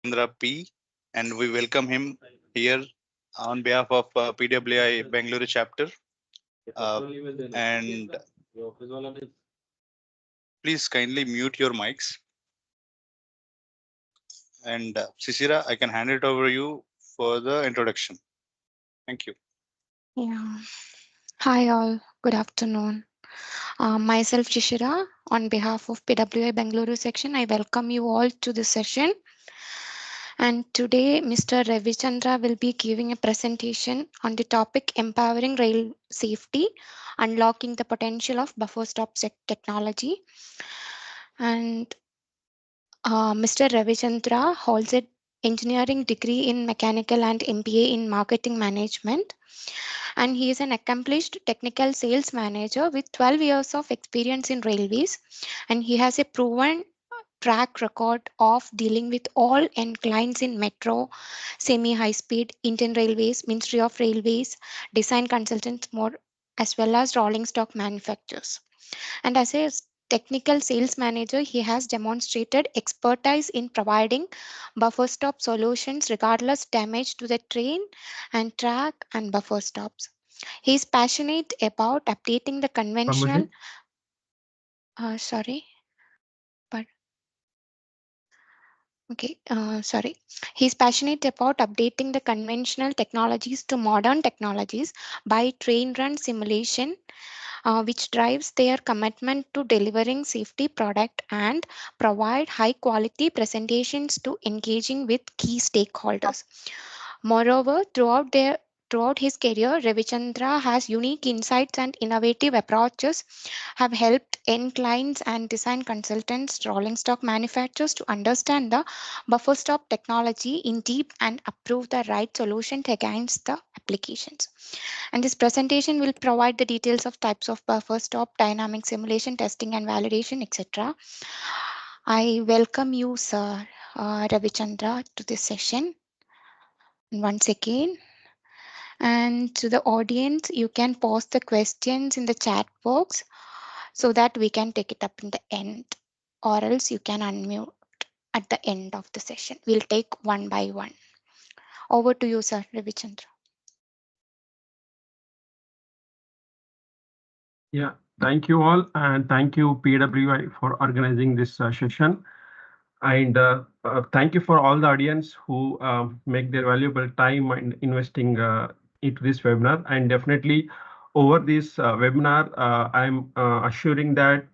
Ravichandra P, and we welcome him here on behalf of PWI Bengaluru chapter. Uh, and please kindly mute your mics. And Sisira, I can hand it over to you for the introduction. Thank you. Yeah. Hi all. Good afternoon. Myself Chishira. On behalf of PWI Bengaluru Section, I welcome you all to this session. And today, Mr. Ravichandra will be giving a presentation on the topic empowering rail safety, unlocking the potential of buffer stop technology. And Mr. Ravichandra holds an engineering degree in mechanical and MBA in marketing management, and he is an accomplished technical sales manager with 12 years of experience in railways, and he has a proven track record of dealing with all end clients in metro, semi high speed, Indian Railways, Ministry of Railways, design consultants, more as well as rolling stock manufacturers. And as a technical sales manager, he has demonstrated expertise in providing buffer stop solutions regardless damage to the train and track and buffer stops. He is passionate about updating the conventional. Pramodji? Sorry, but okay, sorry. He's passionate about updating the conventional technologies to modern technologies by train run simulation, which drives their commitment to delivering safety product and provide high quality presentations to engaging with key stakeholders. Moreover, throughout his career, Ravichandra has unique insights and innovative approaches have helped end clients and design consultants, rolling stock manufacturers to understand the buffer stop technology in deep and approve the right solution against the applications. And this presentation will provide the details of types of buffer stop, dynamic simulation, testing and validation, etc. I welcome you, Sir Ravichandra, to this session. And once again, and to the audience, you can post the questions in the chat box so that we can take it up in the end, or else you can unmute at the end of the session. We'll take one by one. Over to you, Sir Ravichandra. Yeah, thank you all, and thank you PWI for organizing this session. And thank you for all the audience who make their valuable time and investing into this webinar. And definitely over this webinar, I'm assuring that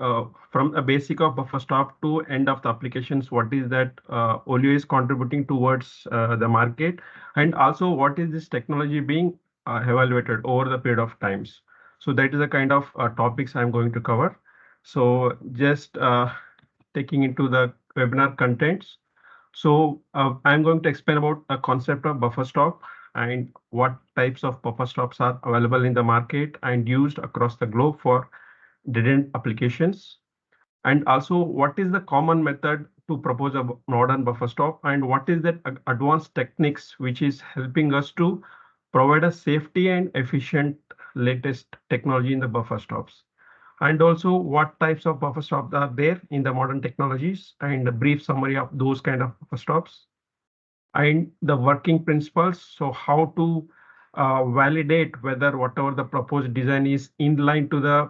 from a basic of buffer stop to end of the applications, what is that Olio is contributing towards the market, and also what is this technology being evaluated over the period of times. So that is the kind of topics I'm going to cover. So just taking into the webinar contents. So I'm going to explain about a concept of buffer stop and what types of buffer stops are available in the market and used across the globe for dead-end applications. And also what is the common method to propose a modern buffer stop and what is that advanced techniques which is helping us to provide a safety and efficient latest technology in the buffer stops, and also what types of buffer stops are there in the modern technologies and a brief summary of those kind of buffer stops and the working principles. So how to validate whether whatever the proposed design is in line to the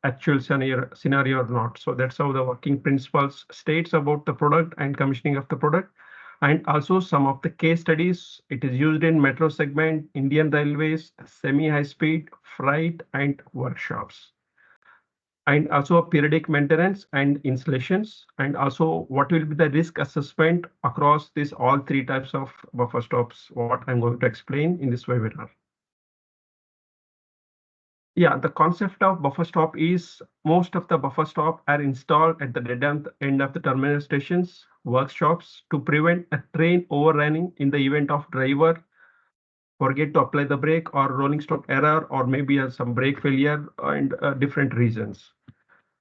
actual scenario or not. So that's how the working principles states about the product and commissioning of the product. And also some of the case studies. It is used in metro segment, Indian Railways, semi-high speed, freight, and workshops, and also periodic maintenance and installations, and also what will be the risk assessment across these all three types of buffer stops, what I'm going to explain in this webinar. Yeah, the concept of buffer stop is most of the buffer stop are installed at the dead end of the terminal stations, workshops to prevent a train overrunning in the event of driver forget to apply the brake or rolling stock error or maybe some brake failure and different reasons.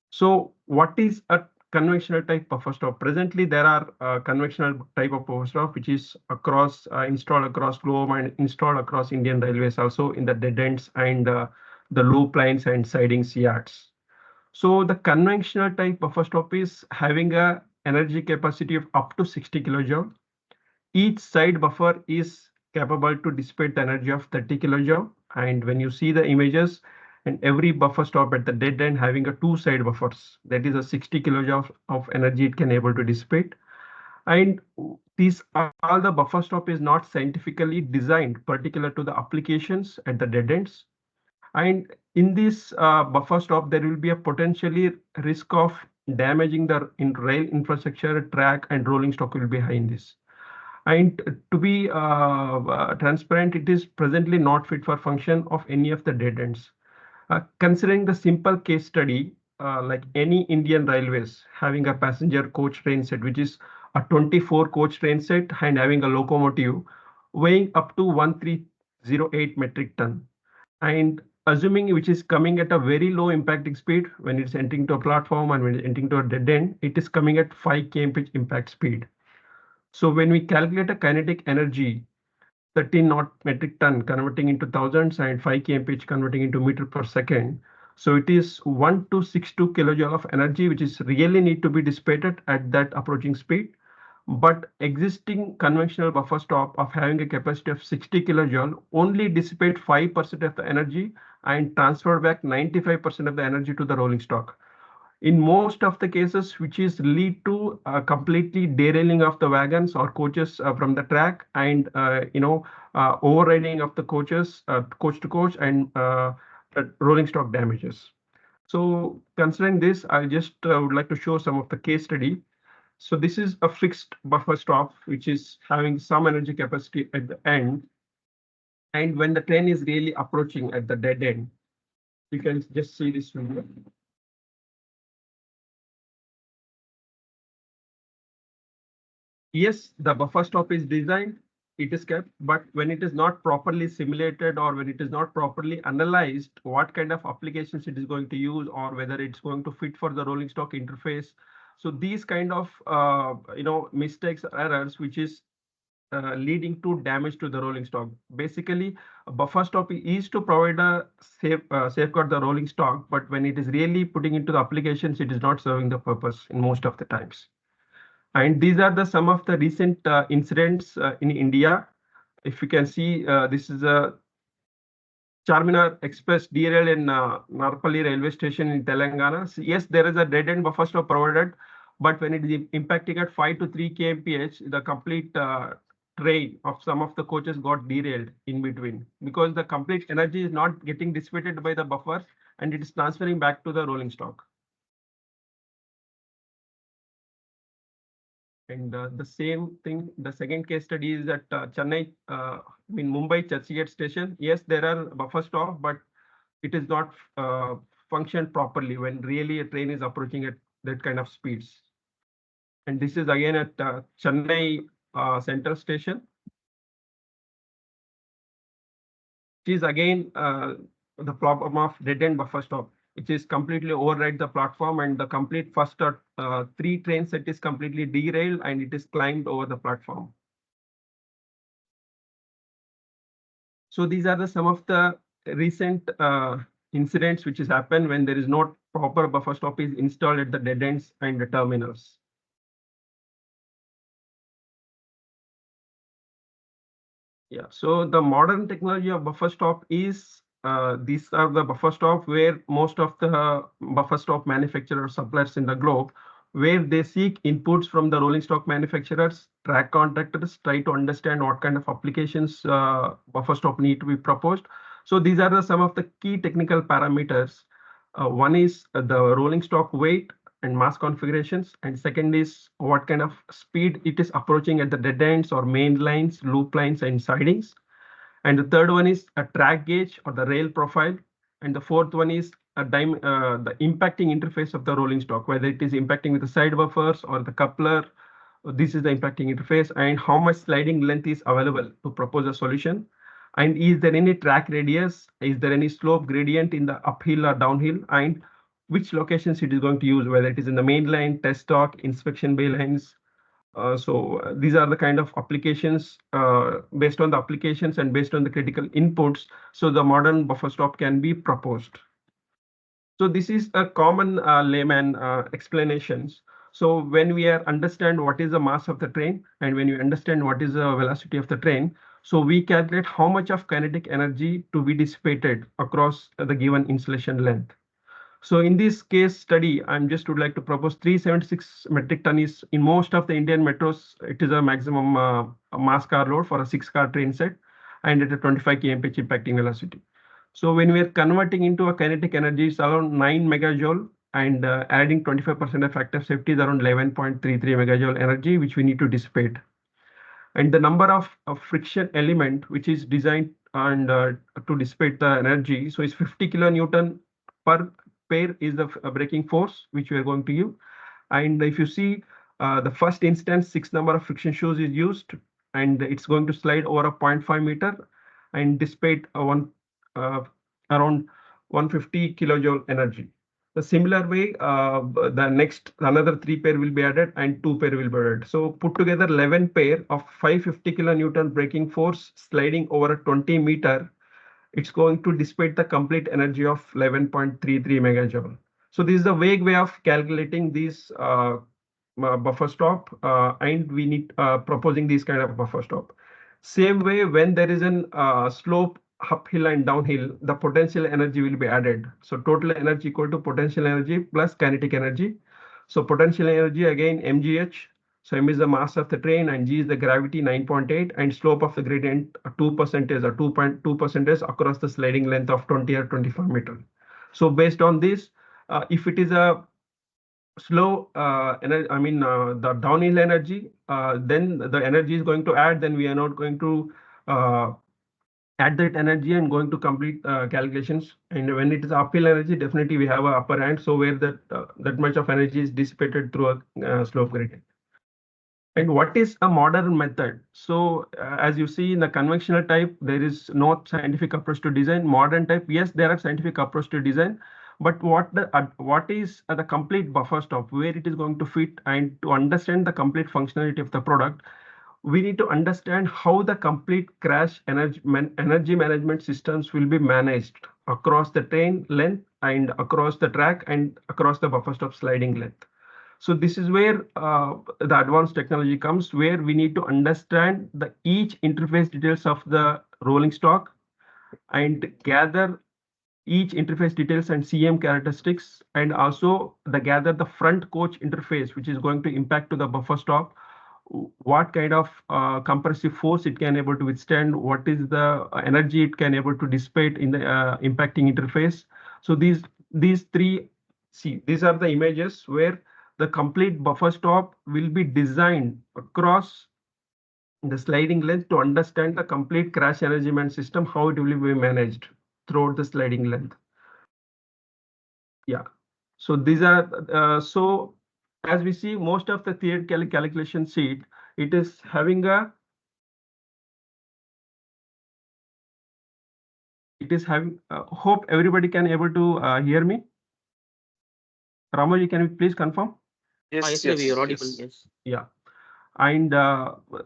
So what is a conventional type buffer stop? Presently, there are conventional type of buffer stop which is across installed across globe and installed across Indian Railways, also in the dead ends and the loop lines and sidings yards. So the conventional type buffer stop is having a energy capacity of up to 60 kilojoule, each side buffer is capable to dissipate the energy of 30 kilojoule. And when you see the images, and every buffer stop at the dead end having a two side buffers, that is a 60 kilojoule of energy it can able to dissipate. And these all the buffer stop is not scientifically designed particular to the applications at the dead ends. And in this buffer stop, there will be a potentially risk of damaging the rail infrastructure, track, and rolling stock will be high in this. And to be transparent, it is presently not fit for function of any of the dead ends. Considering the simple case study, like any Indian railways having a passenger coach train set, which is a 24 coach train set and having a locomotive weighing up to 1308 metric ton. And assuming which is coming at a very low impacting speed when it's entering to a platform and when it's entering to a dead end, it is coming at 5 kmph impact speed. So when we calculate a kinetic energy, 13 knot metric ton converting into thousands and 5 kmph converting into meter per second. So it is 1262 kilojoule of energy, which is really need to be dissipated at that approaching speed. But existing conventional buffer stop of having a capacity of 60 kilojoule only dissipate 5% of the energy and transfer back 95% of the energy to the rolling stock. In most of the cases, which is lead to completely derailing of the wagons or coaches from the track and overriding of the coaches coach to coach and rolling stock damages. So considering this, I just would like to show some of the case study. So this is a fixed buffer stop, which is having some energy capacity at the end. And when the train is really approaching at the dead end, you can just see this video. Yes, the buffer stop is designed, it is kept, but when it is not properly simulated or when it is not properly analyzed, what kind of applications it is going to use or whether it's going to fit for the rolling stock interface. So these kind of mistakes or errors, which is leading to damage to the rolling stock. Basically, a buffer stop is to provide a safeguard the rolling stock, but when it is really putting into the applications, it is not serving the purpose in most of the times. And these are the some of the recent incidents in India. If you can see, this is a Charminar Express derailed in Narpalli railway station in Telangana. So yes, there is a dead end buffer stop provided, but when it is impacting at 5 to 3 kmph, the complete train of some of the coaches got derailed in between because the complete energy is not getting dissipated by the buffer and it is transferring back to the rolling stock. And the same thing, the second case study is at Chennai, in Mumbai Churchgate station. Yes, there are buffer stop, but it is not functioned properly when really a train is approaching at that kind of speeds. And this is again at Chennai Central Station. It is again the problem of dead end buffer stop, which is completely override the platform and the complete first three train set is completely derailed and it is climbed over the platform. So these are the some of the recent incidents which has happened when there is not proper buffer stop is installed at the dead ends and the terminals. Yeah, so the modern technology of buffer stop is these are the buffer stop where most of the buffer stop manufacturers suppliers in the globe where they seek inputs from the rolling stock manufacturers, track contractors, try to understand what kind of applications buffer stop need to be proposed. So these are the, some of the key technical parameters. One is the rolling stock weight and mass configurations, and second is what kind of speed it is approaching at the dead ends or main lines, loop lines, and sidings. And the third one is a track gauge or the rail profile. And the fourth one is the impacting interface of the rolling stock, whether it is impacting with the side buffers or the coupler. This is the impacting interface and how much sliding length is available to propose a solution. And is there any track radius? Is there any slope gradient in the uphill or downhill? And which locations it is going to use, whether it is in the main line, test stock, inspection bay lines. These are the kind of applications based on the applications and based on the critical inputs. So the modern buffer stop can be proposed. So this is a common layman explanations. So when we understand what is the mass of the train and when we understand what is the velocity of the train, so we calculate how much of kinetic energy to be dissipated across the given insulation length. So in this case study, I'm just would like to propose 376 metric ton is in most of the Indian metros. It is a maximum mass car load for a 6-car train set and at a 25 kmph impacting velocity. So when we are converting into a kinetic energy, it's around 9 megajoule and adding 25% of factor of safety is around 11.33 megajoule energy, which we need to dissipate. And the number of friction element which is designed and to dissipate the energy, so it's 50 kilonewton per pair is the braking force which we are going to use. And if you see the first instance, 6 number of friction shoes is used and it's going to slide over a 0.5 meter and dissipate uh, around 150 kilojoule energy. The similar way, the next another 3 pair will be added and 2 pair will be added. So put together 11 pair of 550 kilonewton braking force sliding over a 20 meter. It's going to dissipate the complete energy of 11.33 megajoule. So this is a vague way of calculating these buffer stop, and we need proposing this kind of buffer stop. Same way, when there is an slope uphill and downhill, the potential energy will be added. So total energy equal to potential energy plus kinetic energy. So potential energy again mgh. So m is the mass of the train and g is the gravity 9.8 and slope of the gradient 2% or 2.2% across the sliding length of 20 or 25 meter. So based on this, if it is a slow the downhill energy, then the energy is going to add, then we are not going to add that energy and going to complete calculations. And when it is uphill energy, definitely we have a upper hand, so where that much of energy is dissipated through a slope gradient. And what is a modern method? So as you see in the conventional type, there is no scientific approach to design. Modern type, yes, there are scientific approach to design, but what is the complete buffer stop, where it is going to fit, and to understand the complete functionality of the product, we need to understand how the complete crash energy management systems will be managed across the train length and across the track and across the buffer stop sliding length. So this is where the advanced technology comes, where we need to understand the each interface details of the rolling stock and gather each interface details and CM characteristics, and also gather the front coach interface, which is going to impact to the buffer stop, what kind of compressive force it can able to withstand, what is the energy it can able to dissipate in the impacting interface. So these three, see, these are the images where the complete buffer stop will be designed across the sliding length to understand the complete crash energy management system, how it will be managed throughout the sliding length. Yeah, so these are so as we see, most of the theoretical calculation sheet, it is having a hope everybody can able to hear me. Ramoji, can you please confirm? Yes, Ravi, you're audible. Yes. Yeah. And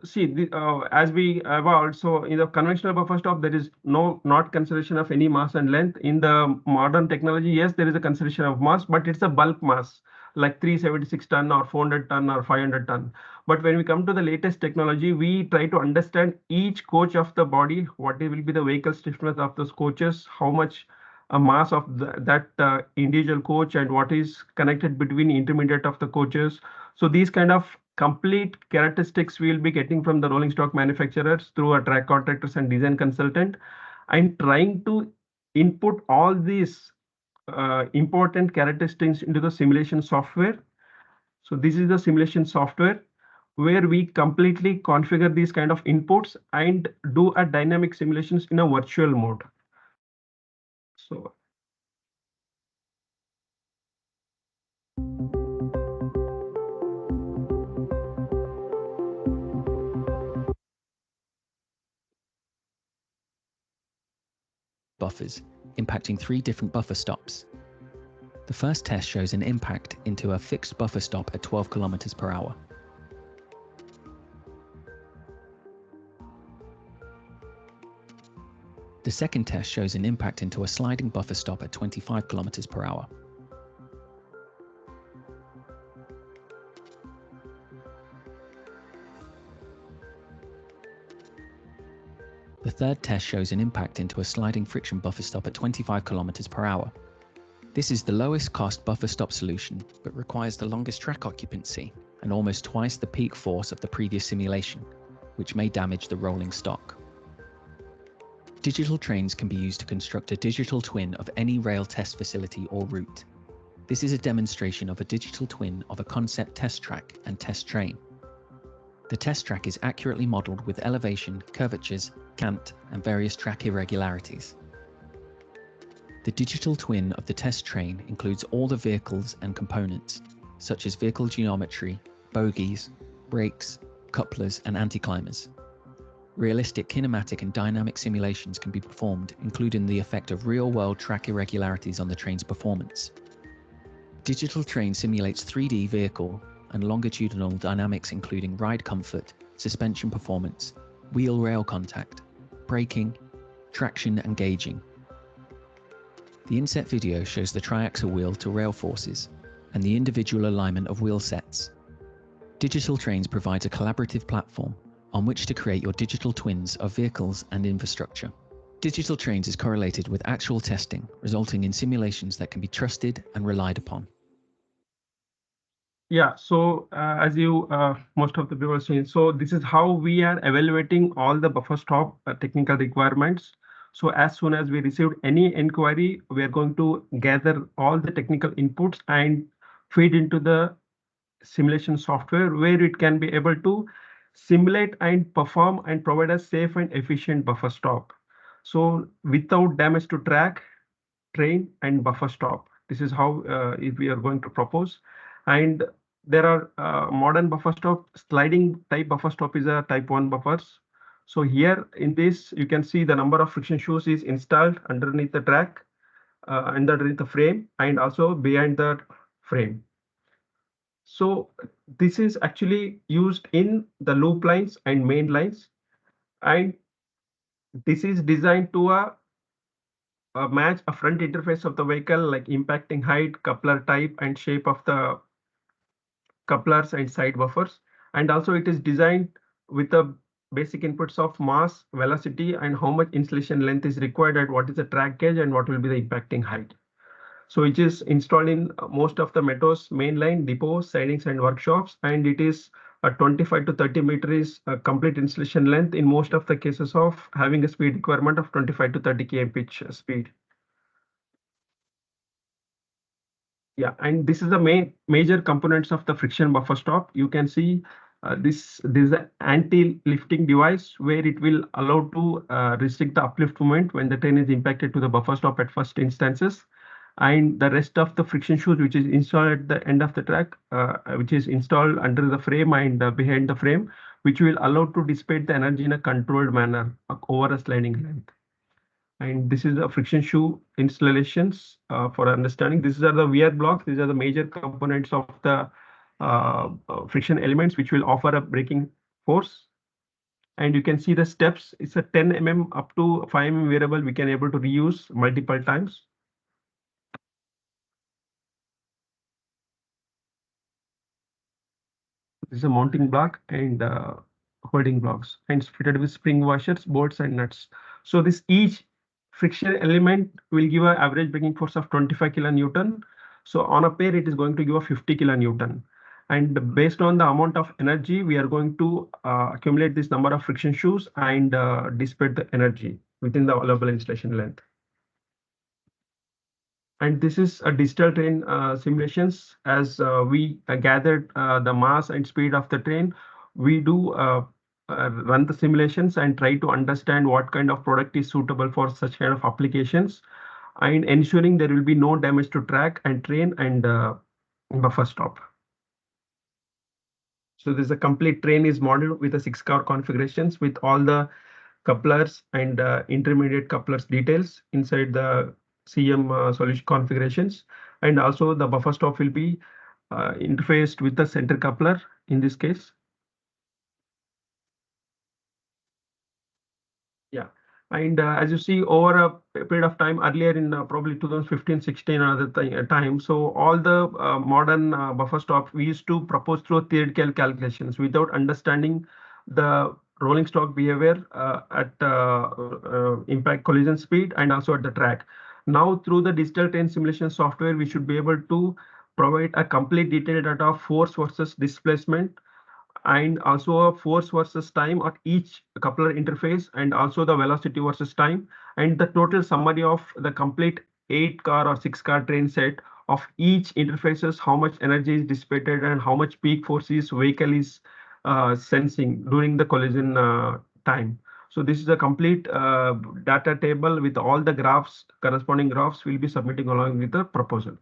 see, as we have also in the conventional buffer stop, there is not consideration of any mass and length. In the modern technology, yes, there is a consideration of mass, but it's a bulk mass like 376 ton or 400 ton or 500 ton. But when we come to the latest technology, we try to understand each coach of the body, what will be the vehicle stiffness of those coaches, how much a mass of that individual coach, and what is connected between intermediate of the coaches. So these kind of complete characteristics we'll be getting from the rolling stock manufacturers through our track contractors and design consultant, and trying to input all these important characteristics into the simulation software. So this is the simulation software where we completely configure these kind of inputs and do a dynamic simulations in a virtual mode. So buffers, impacting 3 different buffer stops. The first test shows an impact into a fixed buffer stop at 12 kilometers per hour. The second test shows an impact into a sliding buffer stop at 25 kilometers per hour. The third test shows an impact into a sliding friction buffer stop at 25 kilometers per hour. This is the lowest cost buffer stop solution, but requires the longest track occupancy and almost twice the peak force of the previous simulation, which may damage the rolling stock. Digital trains can be used to construct a digital twin of any rail test facility or route. This is a demonstration of a digital twin of a concept test track and test train. The test track is accurately modeled with elevation, curvatures, cant, and various track irregularities. The digital twin of the test train includes all the vehicles and components, such as vehicle geometry, bogies, brakes, couplers, and anti-climbers. Realistic kinematic and dynamic simulations can be performed, including the effect of real-world track irregularities on the train's performance. Digital train simulates 3D vehicle and longitudinal dynamics, including ride comfort, suspension performance, wheel-rail contact, braking, traction, and gauging. The inset video shows the triaxle wheel to rail forces and the individual alignment of wheel sets. Digital Trains provides a collaborative platform on which to create your digital twins of vehicles and infrastructure. Digital Trains is correlated with actual testing, resulting in simulations that can be trusted and relied upon. Yeah, so as you most of the people are saying, so this is how we are evaluating all the buffer stop technical requirements. So as soon as we received any inquiry, we are going to gather all the technical inputs and feed into the simulation software where it can be able to simulate and perform and provide a safe and efficient buffer stop. So without damage to track, train, and buffer stop. This is how if we are going to propose. And there are modern buffer stop, sliding type buffer stop is a type 1 buffers. So here in this, you can see the number of friction shoes is installed underneath the track, underneath the frame, and also behind the frame. So this is actually used in the loop lines and main lines. And this is designed to match a front interface of the vehicle, like impacting height, coupler type, and shape of the couplers and side buffers. And also it is designed with the basic inputs of mass, velocity, and how much insulation length is required, and what is the track gauge, and what will be the impacting height. So it is installed in most of the metros, mainline, depots, sidings, and workshops, and it is a 25 to 30 meter is a complete installation length in most of the cases of having a speed requirement of 25 to 30 km pitch speed. Yeah, and this is the major components of the friction buffer stop. You can see this is an anti-lifting device where it will allow to restrict the uplift moment when the train is impacted to the buffer stop at first instances. And the rest of the friction shoes, which is installed at the end of the track, which is installed under the frame and behind the frame, which will allow to dissipate the energy in a controlled manner over a sliding length. And this is the friction shoe installations for understanding. These are the wear blocks. These are the major components of the friction elements, which will offer a braking force. And you can see the steps. It's a 10 mm up to 5 mm variable. We can able to reuse multiple times. This is a mounting block and holding blocks, and fitted with spring washers, bolts, and nuts. So this each friction element will give an average braking force of 25 kilonewton. So on a pair, it is going to give a 50 kilonewton. And based on the amount of energy, we are going to accumulate this number of friction shoes and dissipate the energy within the allowable installation length. And this is a digital train simulations. As we gathered the mass and speed of the train, we do run the simulations and try to understand what kind of product is suitable for such kind of applications, and ensuring there will be no damage to track and train and buffer stop. So this is a complete train is modeled with a 6-car configurations with all the couplers and intermediate couplers details inside the CM solution configurations. And also the buffer stop will be interfaced with the center coupler in this case. Yeah, and as you see over a period of time earlier in probably 2015-16 another time, so all the modern buffer stops we used to propose through theoretical calculations without understanding the rolling stock behavior at impact collision speed and also at the track. Now, through the digital train simulation software, we should be able to provide a complete detailed data of force versus displacement and also a force versus time at each coupler interface and also the velocity versus time and the total summary of the complete 8 car or 6 car train set of each interfaces, how much energy is dissipated and how much peak force is vehicle is sensing during the collision time. So this is a complete data table with all the graphs, corresponding graphs will be submitting along with the proposal.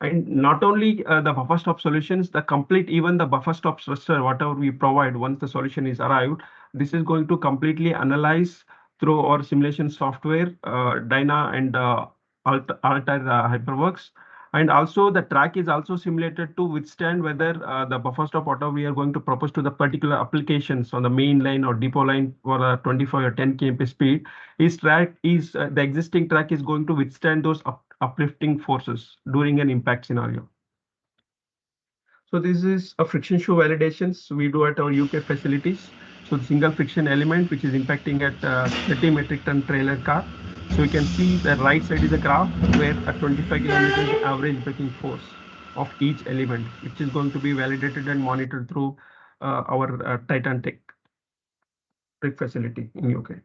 And not only the buffer stop solutions, the complete, even the buffer stop structure, whatever we provide once the solution is arrived, this is going to completely analyze through our simulation software, Dyna and Alter HyperWorks. And also the track is also simulated to withstand whether the buffer stop, whatever we are going to propose to the particular applications on the main line or depot line for a 25 or 10 km speed, is the existing track is going to withstand those uplifting forces during an impact scenario. So this is a friction shoe validations we do at our UK facilities. So the single friction element, which is impacting at 30 metric ton trailer car. So you can see the right side is a graph where a 25 kilometers average braking force of each element, which is going to be validated and monitored through our Titan Tech facility in UK.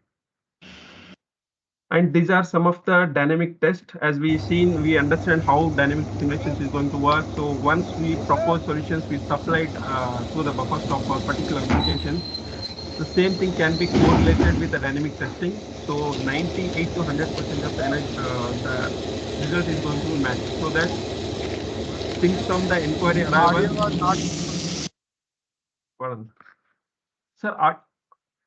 And these are some of the dynamic tests. As we seen, we understand how dynamic simulations is going to work. So once we propose solutions, we supply it to the buffer stop for particular applications. The same thing can be correlated with the dynamic testing. So 98 to 100% of the energy, the result is going to be matched. So that since from the inquiry arrival, pardon. Sir,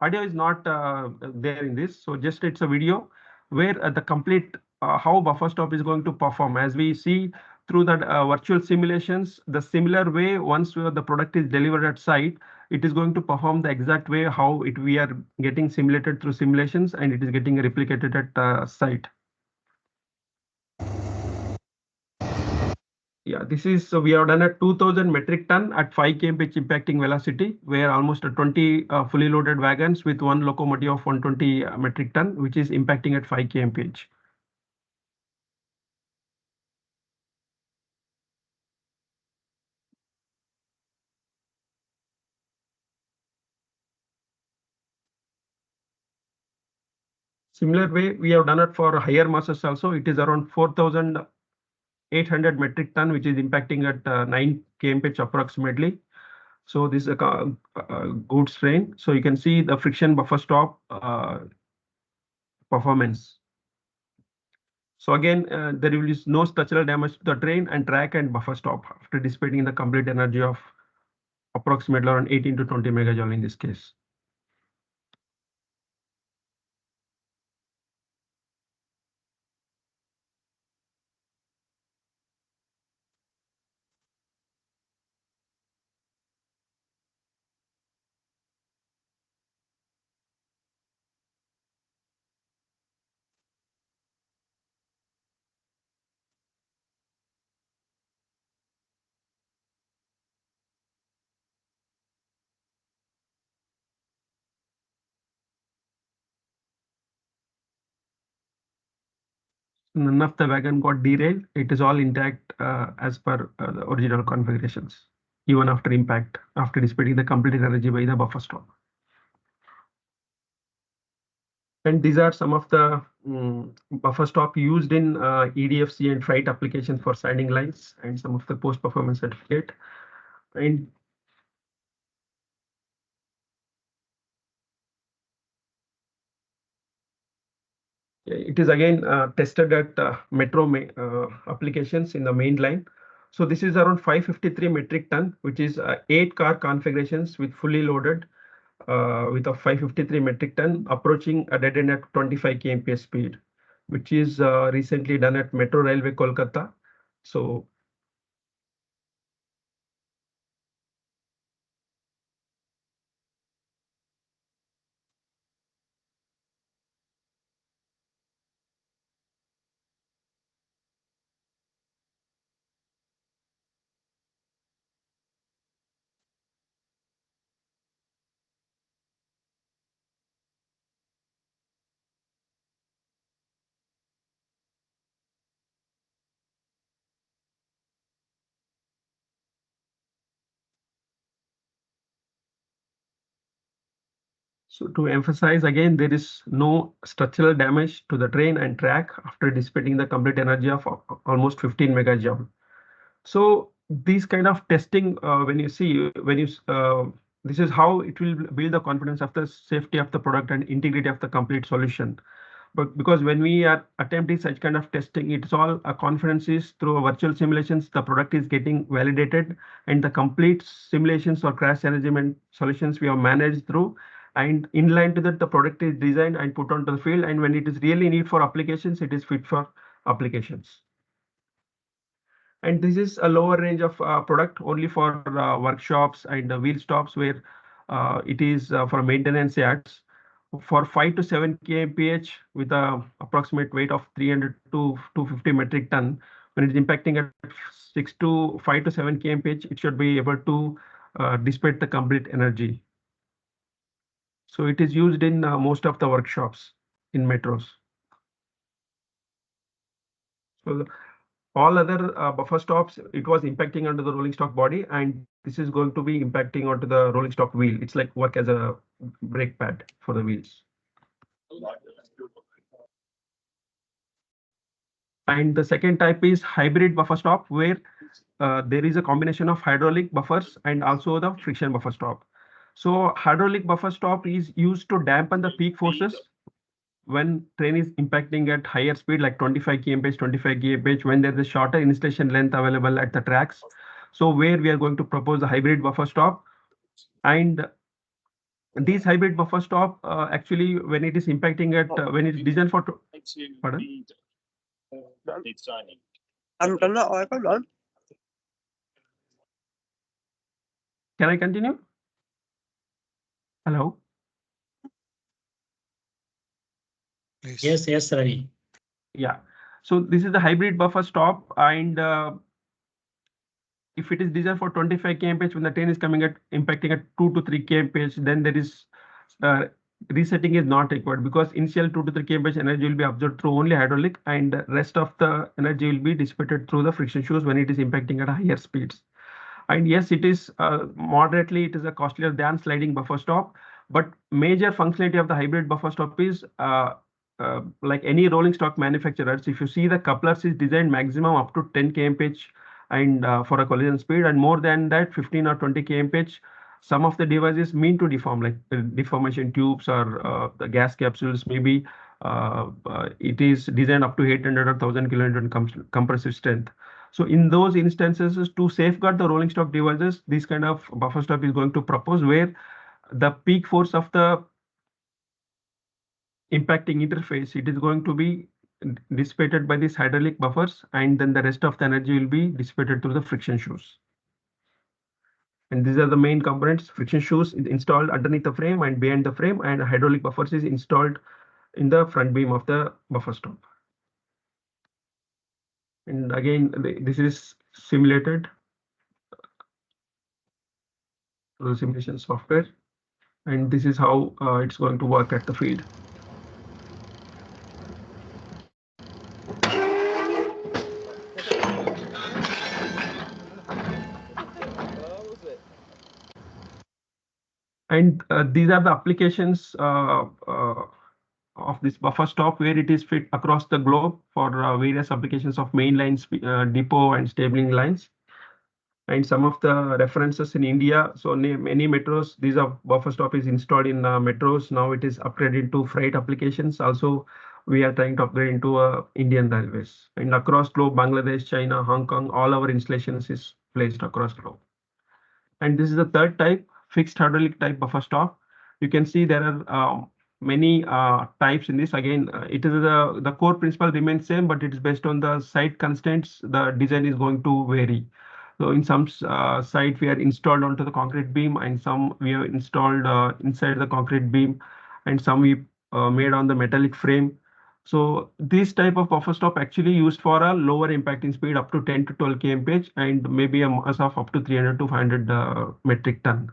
audio is not there in this. So just it's a video where the complete how buffer stop is going to perform. As we see through the virtual simulations, the similar way once the product is delivered at site, it is going to perform the exact way how it we are getting simulated through simulations and it is getting replicated at site. Yeah, this is so we have done a 2000 metric ton at 5 km pitch impacting velocity, where almost a 20 fully loaded wagons with one locomotive of 120 metric ton, which is impacting at 5 km pitch. Similar way, we have done it for higher masses also. It is around 4,800 metric ton, which is impacting at 9 km pitch approximately. So this is a good strain. So you can see the friction buffer stop performance. So again, there is no structural damage to the train and track and buffer stop after dissipating the complete energy of approximately around 18 to 20 megajoule in this case. None of the wagon got derailed. It is all intact as per the original configurations, even after impact, after dissipating the complete energy by the buffer stop. And these are some of the buffer stop used in EDFC and freight applications for siding lines and some of the post-performance certificate. And it is again tested at metro applications in the main line. So this is around 553 metric ton, which is 8 car configurations with fully loaded with a 553 metric ton approaching a dead end at 25 kmph speed, which is recently done at Metro Railway Kolkata. So So to emphasize again, there is no structural damage to the train and track after dissipating the complete energy of almost 15 megajoule. So these kind of testing, when you see, this is how it will build the confidence of the safety of the product and integrity of the complete solution. But because when we are attempting such kind of testing, it's all a confidence is through virtual simulations, the product is getting validated and the complete simulations or crash management solutions we have managed through. And in line to that, the product is designed and put onto the field. And when it is really need for applications, it is fit for applications. And this is a lower range of product only for workshops and wheel stops where it is for maintenance yards for 5 to 7 kmph with a approximate weight of 300 to 250 metric ton. When it is impacting at 6 to 5 to 7 kmph, it should be able to dissipate the complete energy. So it is used in most of the workshops in metros. So all other buffer stops, it was impacting onto the rolling stock body, and this is going to be impacting onto the rolling stock wheel. It's like work as a brake pad for the wheels. And the second type is hybrid buffer stop, where there is a combination of hydraulic buffers and also the friction buffer stop. So hydraulic buffer stop is used to dampen the peak forces when train is impacting at higher speed, like 25 kmph, 25 kmph, when there is a shorter installation length available at the tracks. So where we are going to propose the hybrid buffer stop. And these hybrid buffer stop, actually, when it is impacting at, when it is designed for, pardon? Can I continue? Hello? Yes, yes, Ravi. Yeah. So this is the hybrid buffer stop, and if it is designed for 25 kmph, when the train is coming at impacting at 2 to 3 kmph, then there is uh, resetting is not required, because initial 2 to 3 kmph energy will be absorbed through only hydraulic, and the rest of the energy will be dissipated through the friction shoes when it is impacting at higher speeds. And yes, it is moderately, it is a costlier than sliding buffer stop, but major functionality of the hybrid buffer stop is like any rolling stock manufacturers. If you see, the couplers is designed maximum up to 10 kmph and for a collision speed, and more than that 15 or 20 kmph. Some of the devices mean to deform, like deformation tubes or the gas capsules. Maybe it is designed up to 800 or 1000 kilonewton compressive strength. So in those instances, to safeguard the rolling stock devices, this kind of buffer stop is going to propose, where the peak force of the impacting interface, it is going to be dissipated by these hydraulic buffers, and then the rest of the energy will be dissipated through the friction shoes. And these are the main components. Friction shoes is installed underneath the frame and behind the frame, and hydraulic buffers is installed in the front beam of the buffer stop. And again, this is simulated through the simulation software, and this is how it's going to work at the field. And these are the applications of this buffer stop, where it is fit across the globe for various applications of main lines, depot and stabling lines. And some of the references in India, so many metros, these are buffer stop is installed in metros. Now it is upgraded to freight applications. Also, we are trying to upgrade into Indian railways. And across globe, Bangladesh, China, Hong Kong, all our installations is placed across globe. And this is the third type, fixed hydraulic type buffer stop. You can see there are many types in this. Again, it is the core principle remains same, but it is based on the site constraints. The design is going to vary. So in some site we are installed onto the concrete beam, and some we have installed inside the concrete beam, and some we made on the metallic frame. So this type of buffer stop actually used for a lower impacting speed up to 10 to 12 kmph, and maybe a mass of up to 300 to 500 metric ton.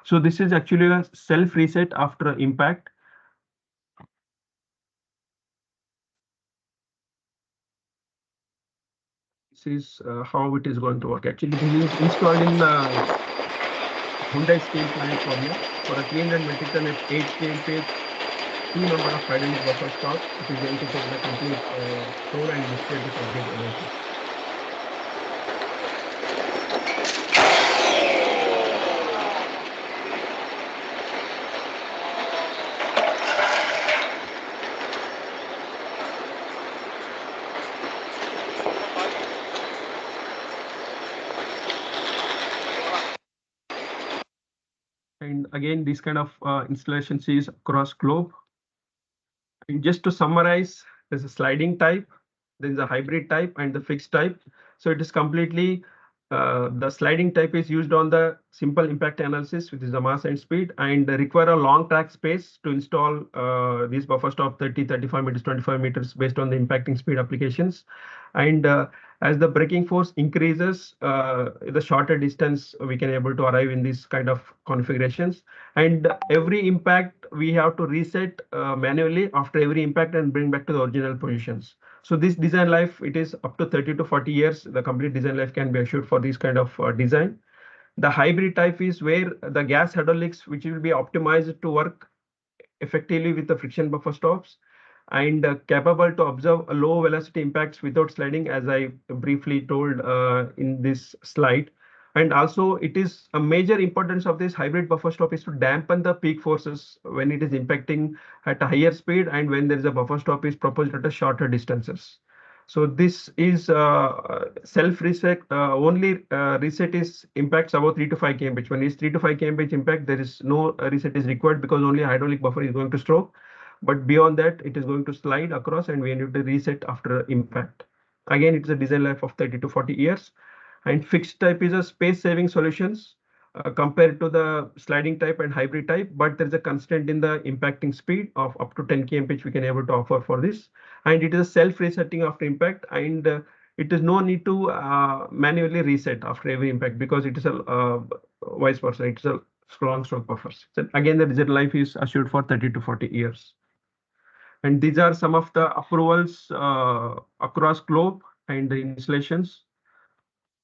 So this is actually a self reset after impact. This is how it is going to work. Actually, this is installed in the Hyundai Steel Plant, Korea, for a 300 metric ton at 8 kmph, two number of hydraulic buffer stops. It is going to check the complete code and display the complete analysis. And again, this kind of installations is across globe. And just to summarize, there's a sliding type, there's a hybrid type, and the fixed type. So it is completely the sliding type is used on the simple impact analysis, which is the mass and speed, and require a long track space to install these buffer stop 30, 35 meters, 25 meters based on the impacting speed applications. And as the braking force increases, the shorter distance we can able to arrive in these kind of configurations. And every impact we have to reset manually after every impact and bring back to the original positions. So this design life, it is up to 30 to 40 years. The complete design life can be assured for this kind of design. The hybrid type is where the gas hydraulics, which will be optimized to work effectively with the friction buffer stops, and capable to observe a low velocity impacts without sliding, as I briefly told in this slide. And also it is a major importance of this hybrid buffer stop is to dampen the peak forces when it is impacting at a higher speed and when there is a buffer stop is proposed at a shorter distances. So this is self reset. Only reset is impacts about 3 to 5 kmph. When it's 3 to 5 kmph impact, there is no reset is required because only hydraulic buffer is going to stroke. But beyond that, it is going to slide across and we need to reset after impact. Again, it's a design life of 30 to 40 years. And fixed type is a space saving solutions compared to the sliding type and hybrid type, but there's a constant in the impacting speed of up to 10 kmph we can able to offer for this. And it is a self resetting after impact, and it is no need to manually reset after every impact because it is a vice versa. It's a long stroke buffers. So again, the result life is assured for 30 to 40 years. And these are some of the approvals across globe and the installations.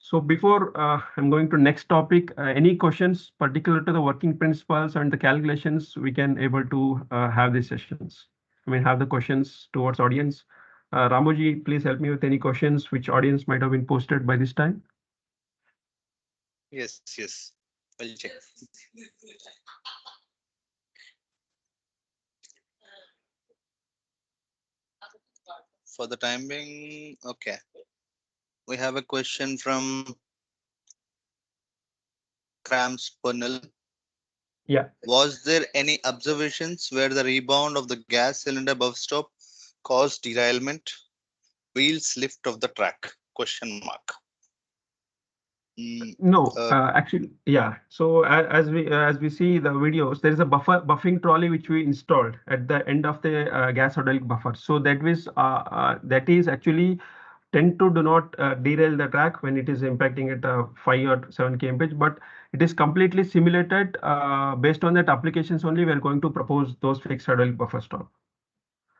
So before I'm going to next topic, any questions particular to the working principles and the calculations, we can able to have these sessions. I mean, have the questions towards audience. Ramoji, please help me with any questions which audience might have been posted by this time. Yes. I'll check. For the time being, okay. We have a question from Krams Purnal. Yeah. Was there any observations where the rebound of the gas cylinder above stop caused derailment? Wheels lift of the track? Question mark. No, actually, yeah. So as we see the videos, there is a buffing trolley which we installed at the end of the gas hydraulic buffer. So that is actually tend to do not derail the track when it is impacting at 5 or 7 kmph, but it is completely simulated based on that applications only. We are going to propose those fixed hydraulic buffer stop.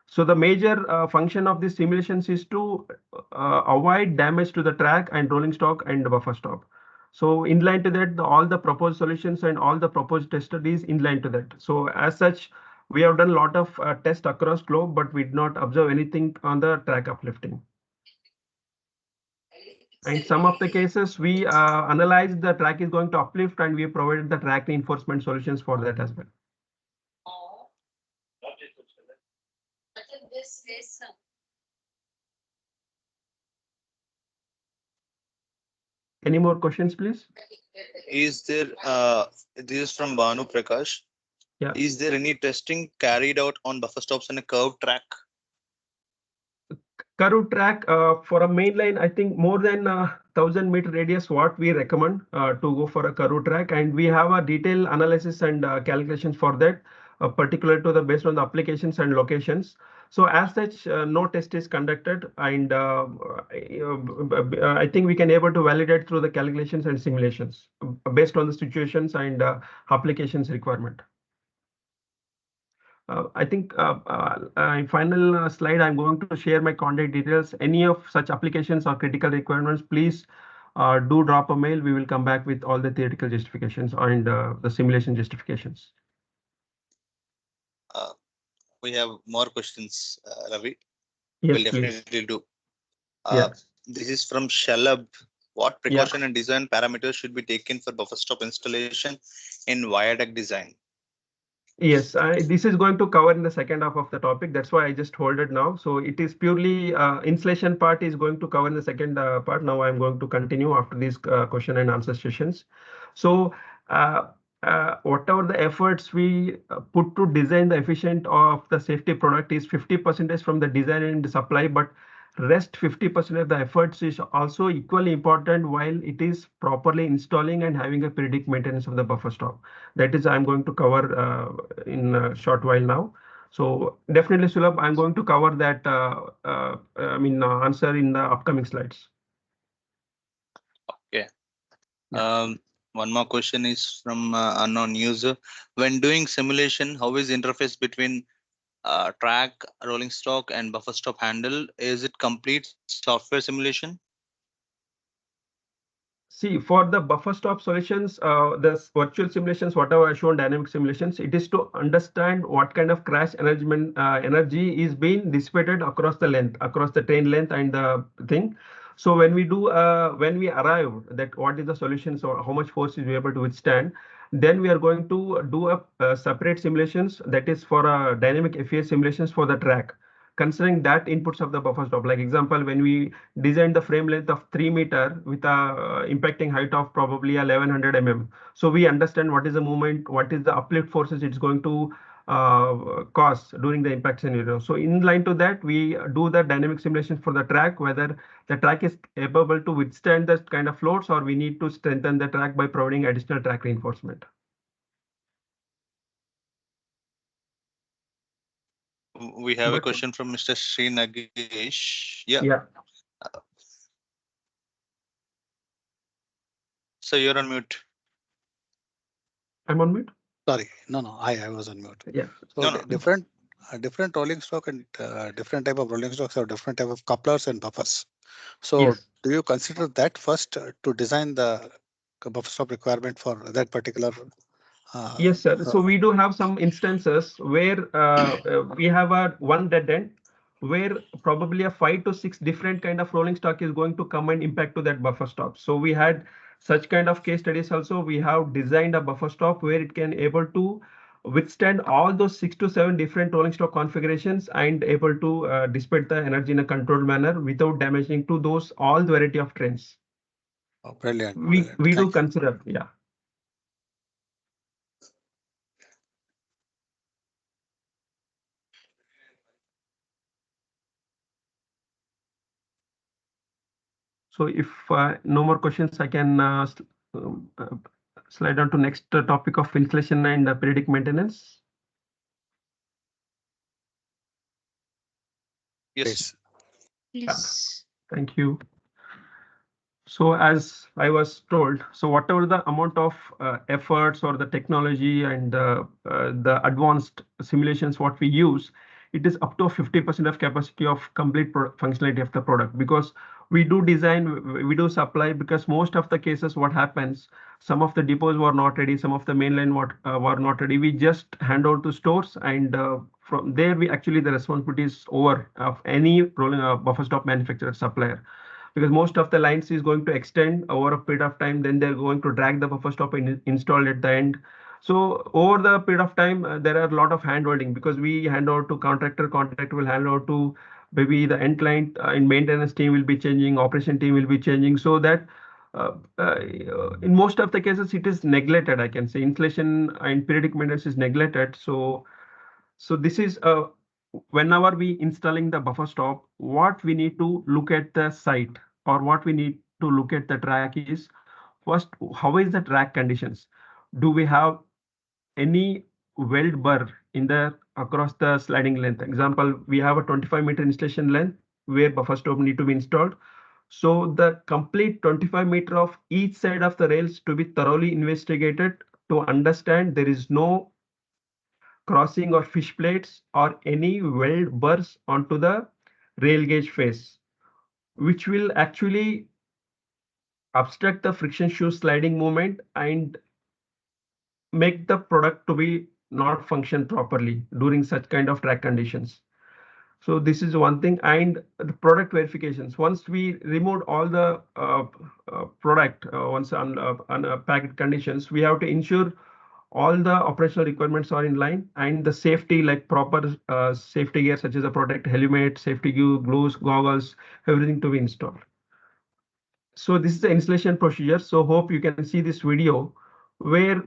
So the major function of these simulations is to avoid damage to the track and rolling stock and the buffer stop. So in line to that, all the proposed solutions and all the proposed test studies in line to that. So as such, we have done a lot of tests across globe, but we did not observe anything on the track uplifting. And some of the cases we analyzed the track is going to uplift and we provided the track reinforcement solutions for that as well. Any more questions, please? Is there, this is from Banu Prakash. Yeah. Is there any testing carried out on buffer stops on a curved track? Curved track for a main line, I think more than 1,000-meter radius, what we recommend to go for a curved track. And we have a detailed analysis and calculations for that, particular to the based on the applications and locations. So as such, no test is conducted, and I think we can able to validate through the calculations and simulations based on the situations and applications requirement. I think in final slide, I'm going to share my contact details. Any of such applications or critical requirements, please do drop a mail. We will come back with all the theoretical justifications and the simulation justifications. We have more questions, Ravi. Yes, We'll please. definitely do. Yeah. This is from Shalab. What Yeah. precaution and design parameters should be taken for buffer stop installation in viaduct design? Yes, this is going to cover in the second half of the topic. That's why I just hold it now. So it is purely installation part is going to cover in the second part. Now I'm going to continue after these question and answer sessions. So uh, whatever the efforts we put to design the efficient of the safety product is 50% from the design and supply, but rest 50% of the efforts is also equally important while it is properly installing and having a periodic maintenance of the buffer stop. That is I'm going to cover in a short while now. So definitely, Sulabh, I'm going to cover that answer in the upcoming slides. Okay. Yeah. One more question is from unknown user. When doing simulation, how is interface between track, rolling stock, and buffer stop handle? Is it complete software simulation? See, for the buffer stop solutions, the virtual simulations, whatever I shown dynamic simulations, it is to understand what kind of crash energy is being dissipated across the length, across the train length and the thing. So when we do, when we arrive that what is the solutions or how much force is we able to withstand, then we are going to do a separate simulations that is for dynamic FES simulations for the track. Considering that inputs of the buffer stop, like example, when we design the frame length of 3 meter with a impacting height of probably 1100 mm. So we understand what is the movement, what is the uplift forces it's going to cause during the impact scenario. So in line to that, we do the dynamic simulation for the track, whether the track is able to withstand that kind of loads or we need to strengthen the track by providing additional track reinforcement. We have a But question from Mr. Sri Nagesh. Yeah. yeah, So you're on mute. I'm on mute. Sorry, no, I was on mute. Yeah. So No, no. different rolling stock and different type of rolling stocks have different type of couplers and buffers. So Yes. do you consider that first to design the buffer stop requirement for that particular? Yes, sir. Uh, So we do have some instances where we have a one dead end where probably a 5 to 6 different kind of rolling stock is going to come and impact to that buffer stop. So we had such kind of case studies also. We have designed a buffer stop where it can able to withstand all those 6 to 7 different rolling stock configurations and able to dissipate the energy in a controlled manner without damaging to those all variety of trains. oh, brilliant, We brilliant. we do Thank you. consider, yeah. So if no more questions, I can um, uh, slide on to next topic of installation and periodic maintenance. Yes. Yes. Thank you. So as I was told, so whatever the amount of efforts or the technology and the advanced simulations what we use, it is up to 50% of capacity of complete functionality of the product, because we do design, we do supply, because most of the cases what happens, some of the depots were not ready, some of the mainline were not ready. We just hand over to stores, and from there we actually the responsibility is over of any rolling buffer stop manufacturer supplier, because most of the lines is going to extend over a period of time, then they're going to drag the buffer stop and install at the end. So over the period of time, there are a lot of hand holding, because we hand over to contractor will hand over to maybe the end client, and maintenance team will be changing, operation team will be changing, so that uh, uh, in most of the cases it is neglected. I can say inflation and periodic maintenance is neglected. So this is whenever we installing the buffer stop, what we need to look at the site, or what we need to look at the track is first, how is the track conditions? Do we have any weld burr in the across the sliding length? Example, we have a 25-meter installation length where buffer stop need to be installed. So the complete 25-meter of each side of the rails to be thoroughly investigated to understand there is no crossing or fish plates or any weld burrs onto the rail gauge face, which will actually obstruct the friction shoe sliding movement and make the product to be not function properly during such kind of track conditions. So this is one thing. And the product verifications. Once we removed all the product, once on packet conditions, we have to ensure all the operational requirements are in line and the safety, like proper safety gear such as a protect helmet, safety gloves, goggles, everything to be installed. So this is the installation procedure. So hope you can see this video where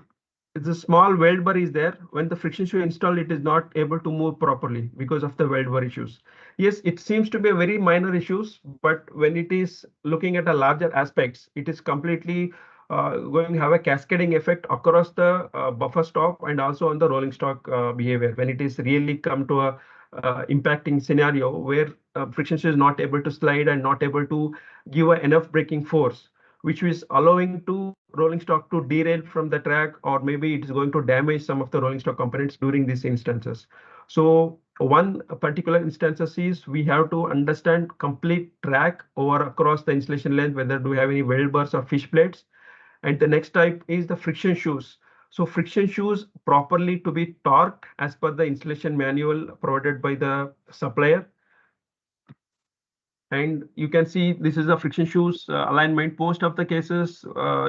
the small weld bar is there. When the friction shoe installed, it is not able to move properly because of the weld bar issues. Yes, it seems to be a very minor issues, but when it is looking at a larger aspects, it is completely going to have a cascading effect across the buffer stop and also on the rolling stock behavior. When it is really come to a impacting scenario where friction shoe is not able to slide and not able to give enough braking force, which is allowing to rolling stock to derail from the track, or maybe it is going to damage some of the rolling stock components during these instances. So one particular instances is we have to understand complete track over across the installation length, whether do we have any weld bars or fish plates. And the next type is the friction shoes. So friction shoes properly to be torqued as per the installation manual provided by the supplier. And you can see this is a friction shoes alignment. Most of the cases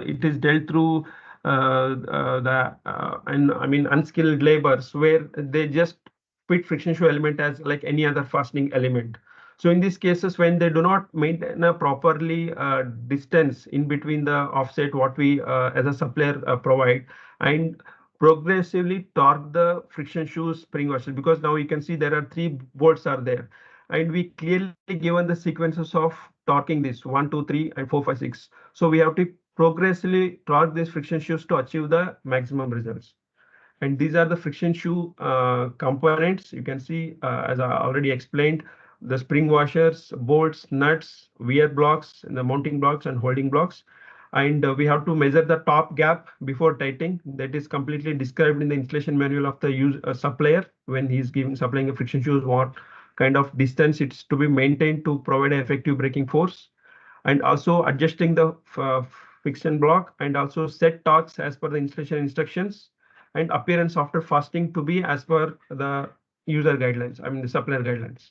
it is dealt through and I mean unskilled laborers, where they just fit friction shoe element as like any other fastening element. So in these cases, when they do not maintain a properly distance in between the offset what we as a supplier provide, and progressively torque the friction shoes spring washer, because now you can see there are three bolts are there, and we clearly given the sequences of torquing this 1, 2, 3, and 4, 5, 6. So we have to progressively torque these friction shoes to achieve the maximum results. And these are the friction shoe components. You can see, as I already explained, the spring washers, bolts, nuts, wear blocks, and the mounting blocks and holding blocks. And we have to measure the top gap before tightening. That is completely described in the installation manual of the supplier when he's giving supplying a friction shoes, what kind of distance it's to be maintained to provide an effective braking force, and also adjusting the friction block, and also set torques as per the installation instructions, and appearance after fasting to be as per the user guidelines, I mean the supplier guidelines.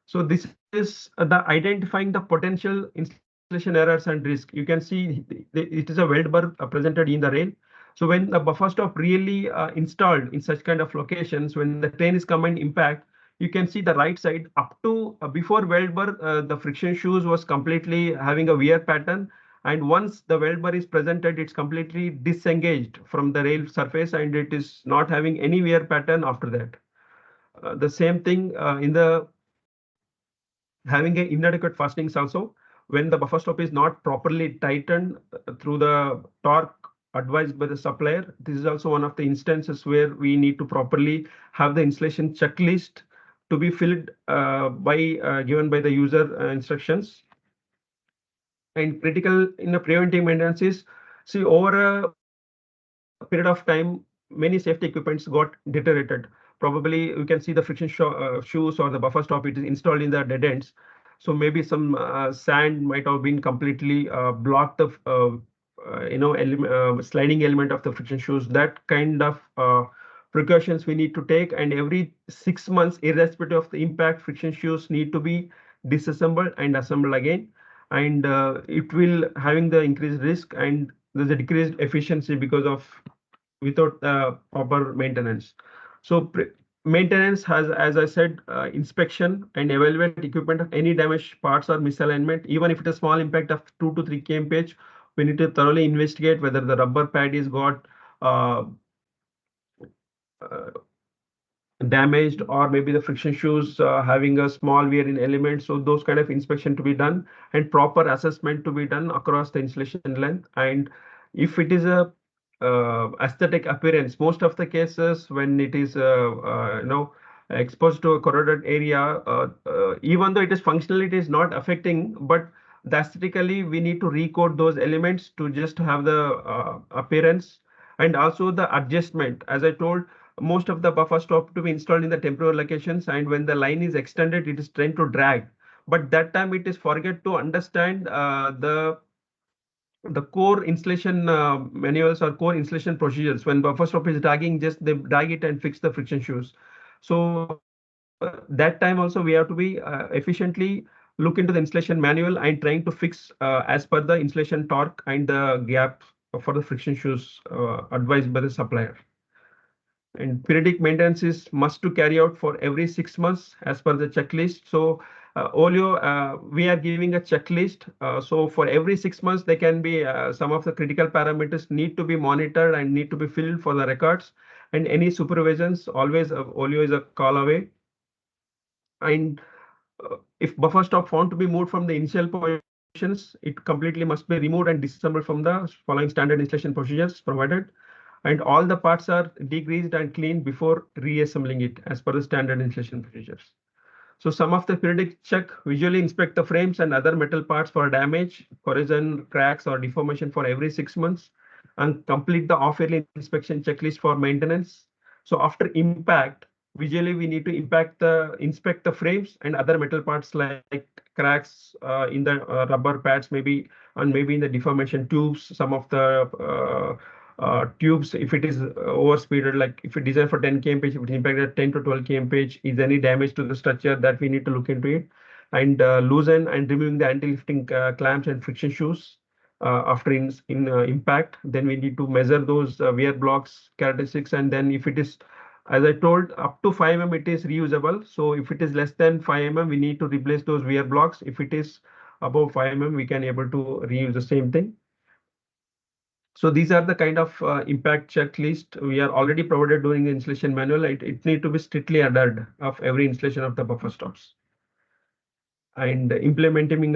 So this is the identifying the potential installation errors and risk. You can see it is a weld bar presented in the rail. So when the buffer stop really installed in such kind of locations, when the train is coming impact, you can see the right side up to before weld bar, the friction shoes was completely having a wear pattern. And once the weld bar is presented, it's completely disengaged from the rail surface and it is not having any wear pattern after that. The same thing in the having a inadequate fastenings also, when the buffer stop is not properly tightened through the torque advised by the supplier. This is also one of the instances where we need to properly have the installation checklist to be filled by given by the user instructions. And critical in the preventive maintenance is, see, over a period of time, many safety equipments got deteriorated. Probably you can see the friction shoes or the buffer stop, it is installed in the dead ends. So maybe some sand might have been completely blocked the sliding element of the friction shoes. That kind of precautions we need to take, and every 6 months, irrespective of the impact, friction shoes need to be disassembled and assembled again. And it will having the increased risk, and there's a decreased efficiency because of without proper maintenance. So maintenance has, as I said, inspection and evaluate equipment of any damaged parts or misalignment. Even if it is small impact of 2 to 3 kmph, we need to thoroughly investigate whether the rubber pad is got uh, uh, damaged, or maybe the friction shoes having a small wear in element. So those kind of inspection to be done and proper assessment to be done across the installation length. And if it is a aesthetic appearance, most of the cases when it is exposed to a corroded area, even though it is functional, it is not affecting, but the aesthetically we need to recode those elements to just have the appearance. And also the adjustment, as I told, most of the buffer stop to be installed in the temporary locations, and when the line is extended, it is trying to drag. But that time it is forget to understand the the core installation manuals or core installation procedures. When buffer stop is dragging, just they drag it and fix the friction shoes. So that time also we have to be efficiently look into the installation manual and trying to fix as per the installation torque and the gap for the friction shoes advised by the supplier. And periodic maintenance is must to carry out for every 6 months as per the checklist. So Olio, we are giving a checklist. So for every 6 months, there can be some of the critical parameters need to be monitored and need to be filled for the records. And any supervisions, always Olio is a call away. And if buffer stop found to be moved from the initial positions, it completely must be removed and disassembled from the following standard installation procedures provided. And all the parts are degreased and cleaned before reassembling it as per the standard installation procedures. So some of the periodic check visually inspect the frames and other metal parts for damage, corrosion, cracks, or deformation for every 6 months, and complete the off-yearly inspection checklist for maintenance. So after impact, visually we need to inspect the frames and other metal parts like cracks in the rubber pads, maybe, and maybe in the deformation tubes, some of the tubes, if it is overspeeded, like if it designed for 10 kmph, if it impacted 10 to 12 kmph, is any damage to the structure, that we need to look into it. And loosen and removing the anti-lifting clamps and friction shoes after impact. Then we need to measure those wear blocks characteristics, and then if it is, as I told, up to 5 mm, it is reusable. So if it is less than 5 mm, we need to replace those wear blocks. If it is above 5 mm, we can able to reuse the same thing. So these are the kind of impact checklist we are already provided during the installation manual. It need to be strictly adhered of every installation of the buffer stops. And implementing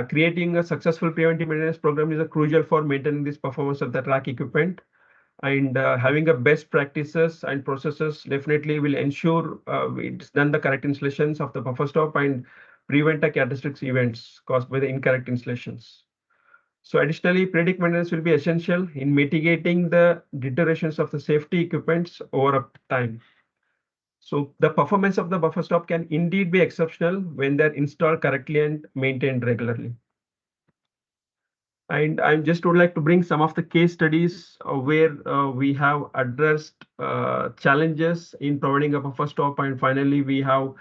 creating a successful preventive maintenance program is a crucial for maintaining this performance of the track equipment. And having a best practices and processes definitely will ensure it's done the correct installations of the buffer stop and prevent the catastrophic events caused by the incorrect installations. So additionally, predictive maintenance will be essential in mitigating the deteriorations of the safety equipments over a time. So the performance of the buffer stop can indeed be exceptional when they're installed correctly and maintained regularly. And I just would like to bring some of the case studies where we have addressed challenges in providing a buffer stop, and finally we have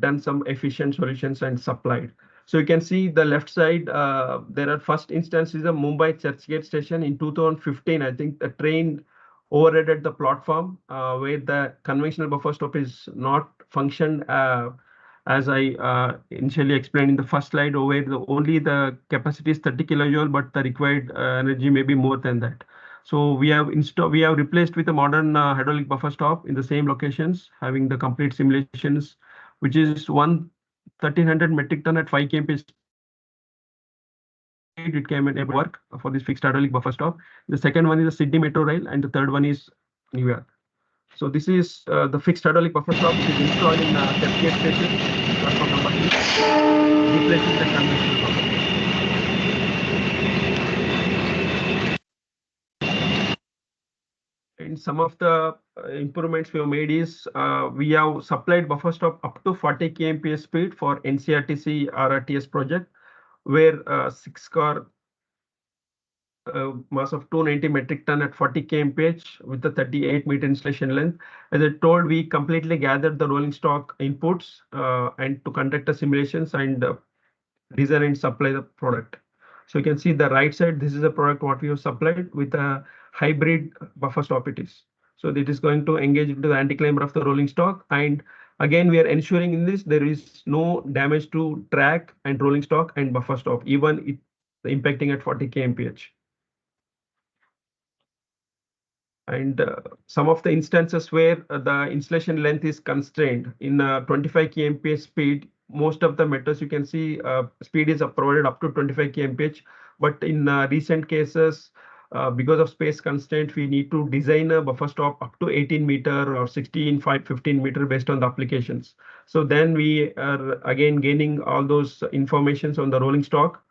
done some efficient solutions and supplied. So you can see the left side, there are first instance is a Mumbai Churchgate station in 2015. I think the train overheaded the platform where the conventional buffer stop is not functioned as I initially explained in the first slide, where only the capacity is 30 kilojoule, but the required energy may be more than that. So we have replaced with a modern hydraulic buffer stop in the same locations, having the complete simulations, which is 1300 metric ton at 5 kmph speed. It came and able to work for this fixed hydraulic buffer stop. The second one is the Sydney Metro Rail, and the third one is New York. So this is the fixed hydraulic buffer stop, which is installed in Churchgate Station, platform number 8, replacing the conventional buffer. And some of the improvements we have made is we have supplied buffer stop up to 40 kmph speed for NCRTC RRTS project, where 6 car mass of 290 metric ton at 40 kmph with a 38-meter installation length. As I told, we completely gathered the rolling stock inputs and to conduct the simulations and design and supply the product. So you can see the right side, this is a product what we have supplied with a hybrid buffer stop it is. So it is going to engage into the anti-climber of the rolling stock. And again, we are ensuring in this there is no damage to track and rolling stock and buffer stop, even it impacting at 40 kmph. And some of the instances where the installation length is constrained in 25 kmph speed, most of the metros you can see speed is provided up to 25 kmph. But in recent cases, because of space constraint, we need to design a buffer stop up to 18 meter or 16, 15 meter based on the applications. So then we are again gaining all those informations on the rolling stock,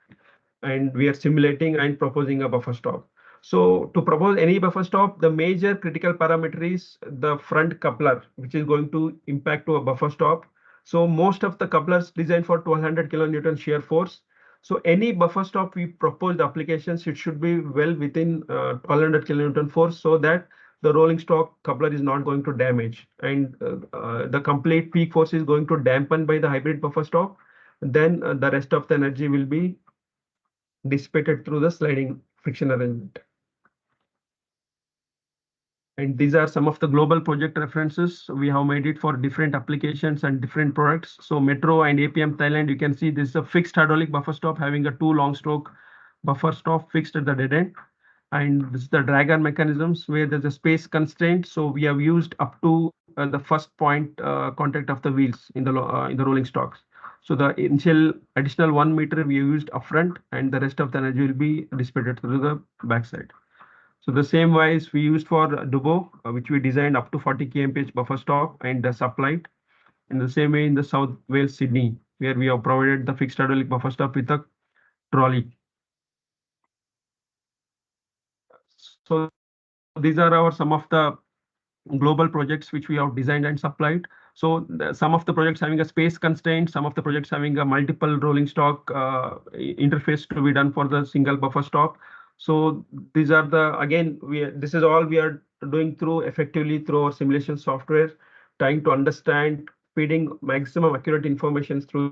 and we are simulating and proposing a buffer stop. So to propose any buffer stop, the major critical parameter is the front coupler, which is going to impact to a buffer stop. So most of the couplers designed for 1200 kilonewton shear force. So any buffer stop we propose the applications, it should be well within 1200 kilonewton force, so that the rolling stock coupler is not going to damage, and the complete peak force is going to dampen by the hybrid buffer stop. Then the rest of the energy will be dissipated through the sliding friction arrangement. And these are some of the global project references. We have made it for different applications and different products. So Metro and APM Thailand, you can see this is a fixed hydraulic buffer stop having a 2 long stroke buffer stop fixed at the dead end. And this is the drag arm mechanisms where there's a space constraint. So we have used up to the first point contact of the wheels in the rolling stocks. So the initial additional 1 meter we used upfront, and the rest of the energy will be dissipated through the backside. So the same wise we used for Dubo, which we designed up to 40 kmph buffer stop and supplied. In the same way in the South Wales, Sydney, where we have provided the fixed hydraulic buffer stop with a trolley. So these are some of the global projects which we have designed and supplied. So some of the projects having a space constraint, some of the projects having a multiple rolling stock interface to be done for the single buffer stop. So these are the, again, this is all we are doing through effectively through our simulation software, trying to understand, feeding maximum accurate information through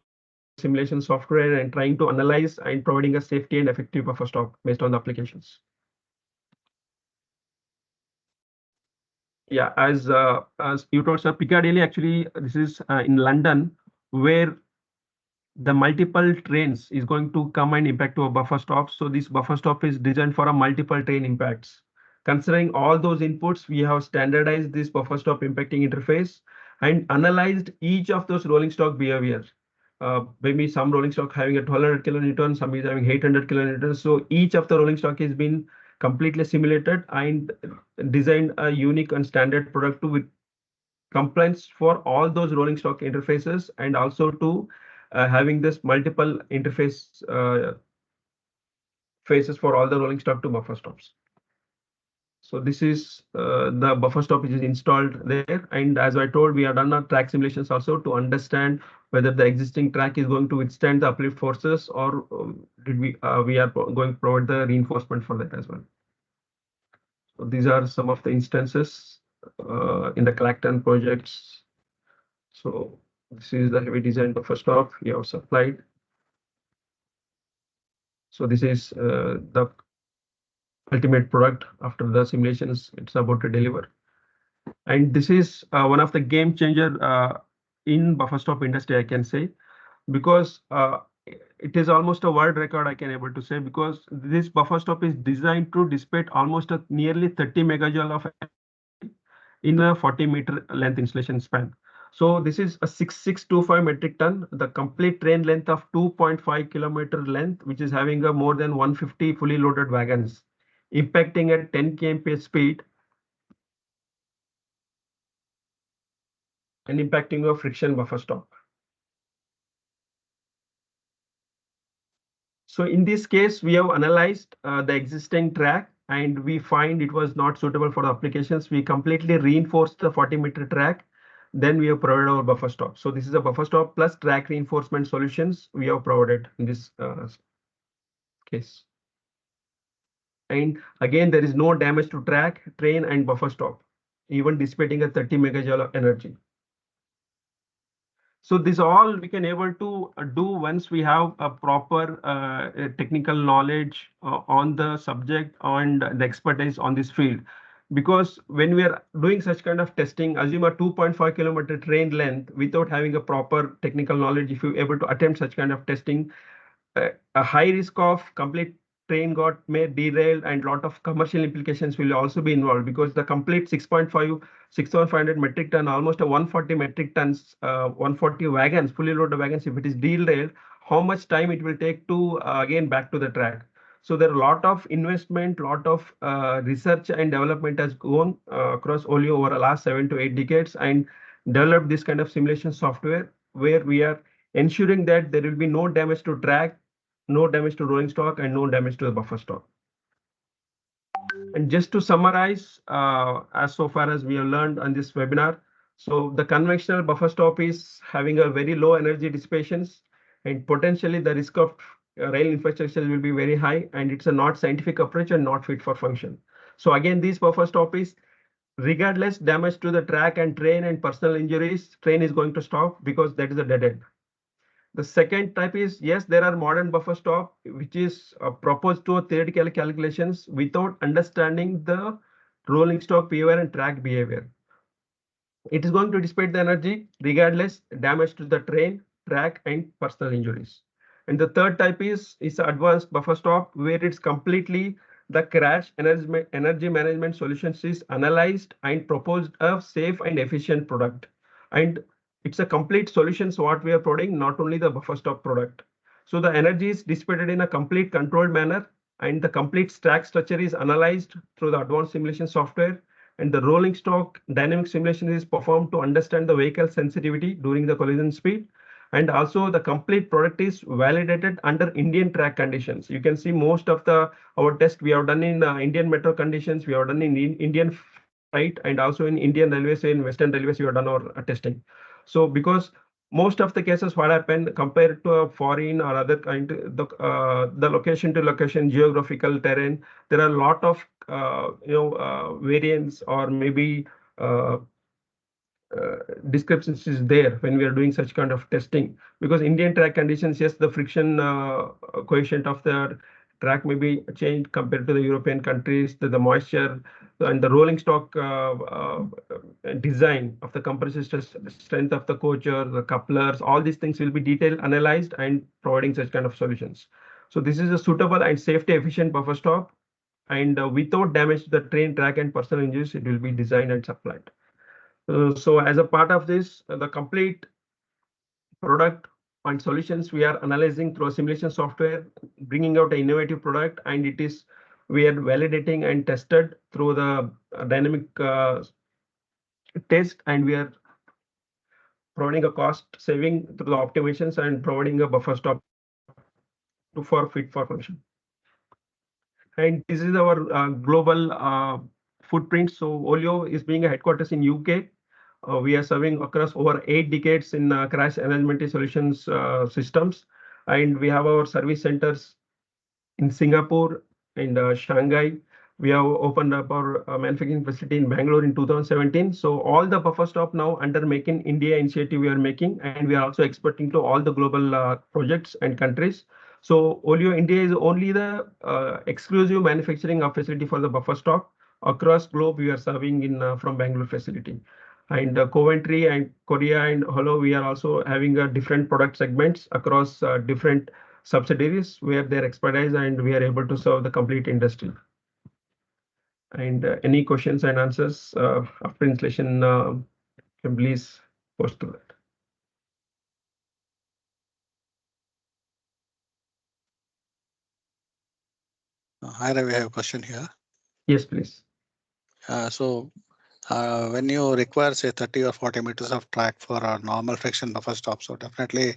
simulation software, and trying to analyze and providing a safety and effective buffer stop based on the applications. Yeah, as you told, sir, Piccadilly, actually, this is in London, where the multiple trains is going to come and impact to a buffer stop. So this buffer stop is designed for a multiple train impacts. Considering all those inputs, we have standardized this buffer stop impacting interface and analyzed each of those rolling stock behavior. Maybe some rolling stock having a 1200 kilonewton, some is having 800 kilonewtons. So each of the rolling stock has been completely simulated and designed a unique and standard product to with compliance for all those rolling stock interfaces, and also to having this multiple interface faces for all the rolling stock to buffer stops. So this is the buffer stop which is installed there. And as I told, we have done our track simulations also to understand whether the existing track is going to withstand the uplift forces, or did we are going to provide the reinforcement for that as well. So these are some of the instances in the Clacton projects. So this is the heavy design buffer stop we have supplied. So this is the ultimate product after the simulations it's about to deliver. And this is one of the game changer in buffer stop industry, I can say, because it is almost a world record, I can able to say, because this buffer stop is designed to dissipate almost a nearly 30 megajoule of energy in a 40-meter length installation span. So this is a 6625 metric ton, the complete train length of 2.5 kilometer length, which is having a more than 150 fully loaded wagons, impacting at 10 kmph speed and impacting a friction buffer stop. So in this case, we have analyzed the existing track, and we find it was not suitable for the applications. We completely reinforced the 40-meter track. Then we have provided our buffer stop. So this is a buffer stop plus track reinforcement solutions we have provided in this case. And again, there is no damage to track, train, and buffer stop, even dissipating a 30 megajoule of energy. So this all we can able to do once we have a proper technical knowledge on the subject and the expertise on this field. Because when we are doing such kind of testing, assume a 2.5 kilometer train length without having a proper technical knowledge, if you're able to attempt such kind of testing, a high risk of complete train got may derailed, and lot of commercial implications will also be involved, because the complete 6,500 metric ton, almost a 140 metric tons, 140 wagons, fully loaded wagons, if it is derailed, how much time it will take to again back to the track. So there are a lot of investment, lot of research and development has gone across Olio over the last 7 to 8 decades, and developed this kind of simulation software where we are ensuring that there will be no damage to track, no damage to rolling stock, and no damage to the buffer stock. And just to summarize, as so far as we have learned on this webinar, so the conventional buffer stop is having a very low energy dissipations, and potentially the risk of rail infrastructure will be very high, and it's a not scientific approach and not fit for function. So again, this buffer stop is regardless damage to the track and train and personal injuries, train is going to stop because that is a dead end. The second type is, yes, there are modern buffer stop, which is proposed to a theoretical calculations without understanding the rolling stock behavior and track behavior. It is going to dissipate the energy regardless damage to the train, track, and personal injuries. And the third type is advanced buffer stop, where it's completely the crash energy management solutions is analyzed and proposed a safe and efficient product. And it's a complete solutions what we are providing, not only the buffer stop product. So the energy is dissipated in a complete controlled manner, and the complete stack structure is analyzed through the advanced simulation software, and the rolling stock dynamic simulation is performed to understand the vehicle sensitivity during the collision speed. And also the complete product is validated under Indian track conditions. You can see most of the our test we have done in Indian metro conditions, we have done in Indian freight, and also in Indian railways, in Western railways, we have done our testing. So because most of the cases what happen compared to a foreign or other kind, the location to location geographical terrain, there are a lot of variance or maybe uh, discrepancies there when we are doing such kind of testing, because Indian track conditions, yes, the friction coefficient of the track may be changed compared to the European countries, the moisture and the rolling stock design of the compressor strength of the coach or the couplers, all these things will be detailed analyzed and providing such kind of solutions. So this is a suitable and safety efficient buffer stop, and without damage to the train, track, and personal injuries, it will be designed and supplied. So as a part of this, the complete product and solutions we are analyzing through a simulation software, bringing out an innovative product, and it is we are validating and tested through the dynamic test, and we are providing a cost saving through the optimizations and providing a buffer stop to for fit for function. And this is our global footprint. So Olio is being a headquarters in UK. We are serving across over 8 decades in crash management solutions systems, and we have our service centers in Singapore and Shanghai. We have opened up our manufacturing facility in Bangalore in 2017. So all the buffer stop now under Make in India initiative we are making, and we are also exporting to all the global projects and countries. So Olio India is only the exclusive manufacturing facility for the buffer stop. Across globe, we are serving in from Bangalore facility. And Coventry and Korea and Hello, we are also having different product segments across different subsidiaries where they're expertise, and we are able to serve the complete industry. And any questions and answers after installation, can please post to that. Hi, Ravi, I have a question here. Yes, please. So when you require say 30 or 40 meters of track for a normal friction buffer stop, so definitely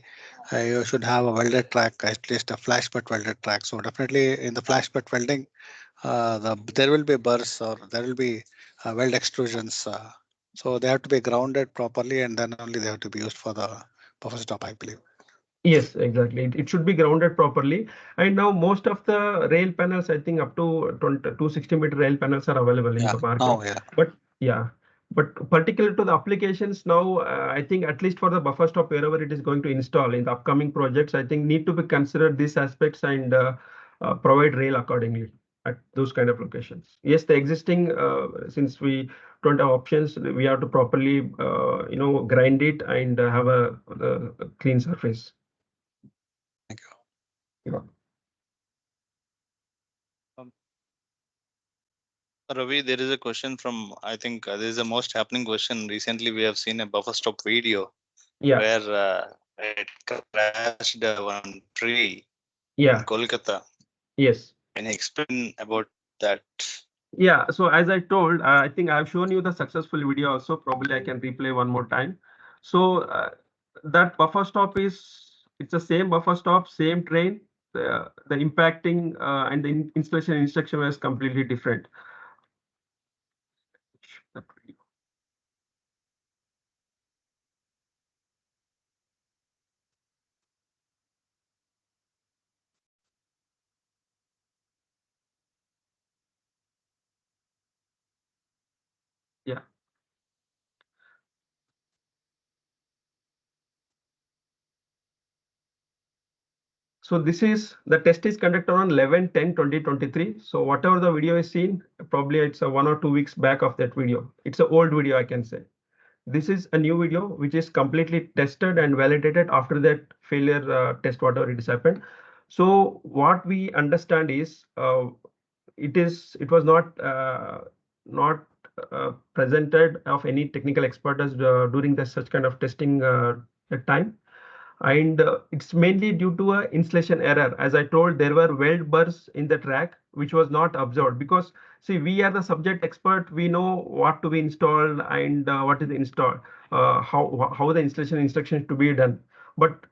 you should have a welded track, at least a flash butt welded track. So definitely in the flash butt welding, there will be burrs or there will be weld extrusions. So they have to be grounded properly, and then only they have to be used for the buffer stop, I believe. Yes, exactly. It should be grounded properly. And now most of the rail panels, I think up to 260-meter rail panels are available in Yeah, the market. now, yeah. But yeah, but particular to the applications now, I think at least for the buffer stop, wherever it is going to install in the upcoming projects, I think need to be considered these aspects and provide rail accordingly at those kind of locations. Yes, the existing, since we don't have options, we have to properly, grind it and have a clean surface. Thank you. Yeah. Um, Ravi, there is a question from, I think this is the most happening question. Recently, we have seen a buffer stop video Yeah. where it crashed one tree in Yeah. Kolkata. Yes. Can you explain about that? Yeah. So as I told, I think I've shown you the successful video also. Probably I can replay one more time. So that buffer stop it's the same buffer stop, same train. The impacting and the installation instruction was completely different. So this is the test is conducted on 11/10/2023. So whatever the video is seen, probably it's a 1 or 2 weeks back of that video. It's an old video, I can say. This is a new video which is completely tested and validated after that failure test, whatever it has happened. So what we understand is it was not presented of any technical expertise during the such kind of testing at time, and it's mainly due to a installation error. As I told, there were weld burrs in the track which was not observed, because see, we are the subject expert, we know what to be installed and what is installed, how the installation instructions to be done. But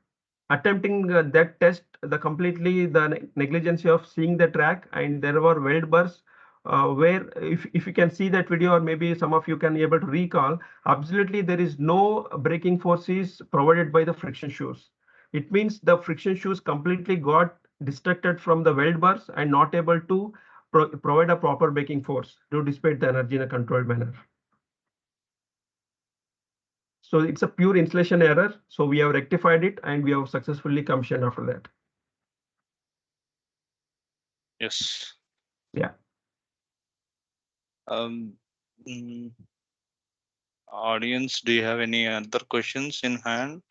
attempting that test, the completely the negligence of seeing the track, and there were weld burrs where if you can see that video, or maybe some of you can be able to recall, absolutely there is no braking forces provided by the friction shoes. It means the friction shoes completely got distracted from the weld bars and not able to provide a proper braking force to dissipate the energy in a controlled manner. So it's a pure installation error. So we have rectified it and we have successfully commissioned after that. Yes. Yeah. Mm, Audience, do you have any other questions in hand?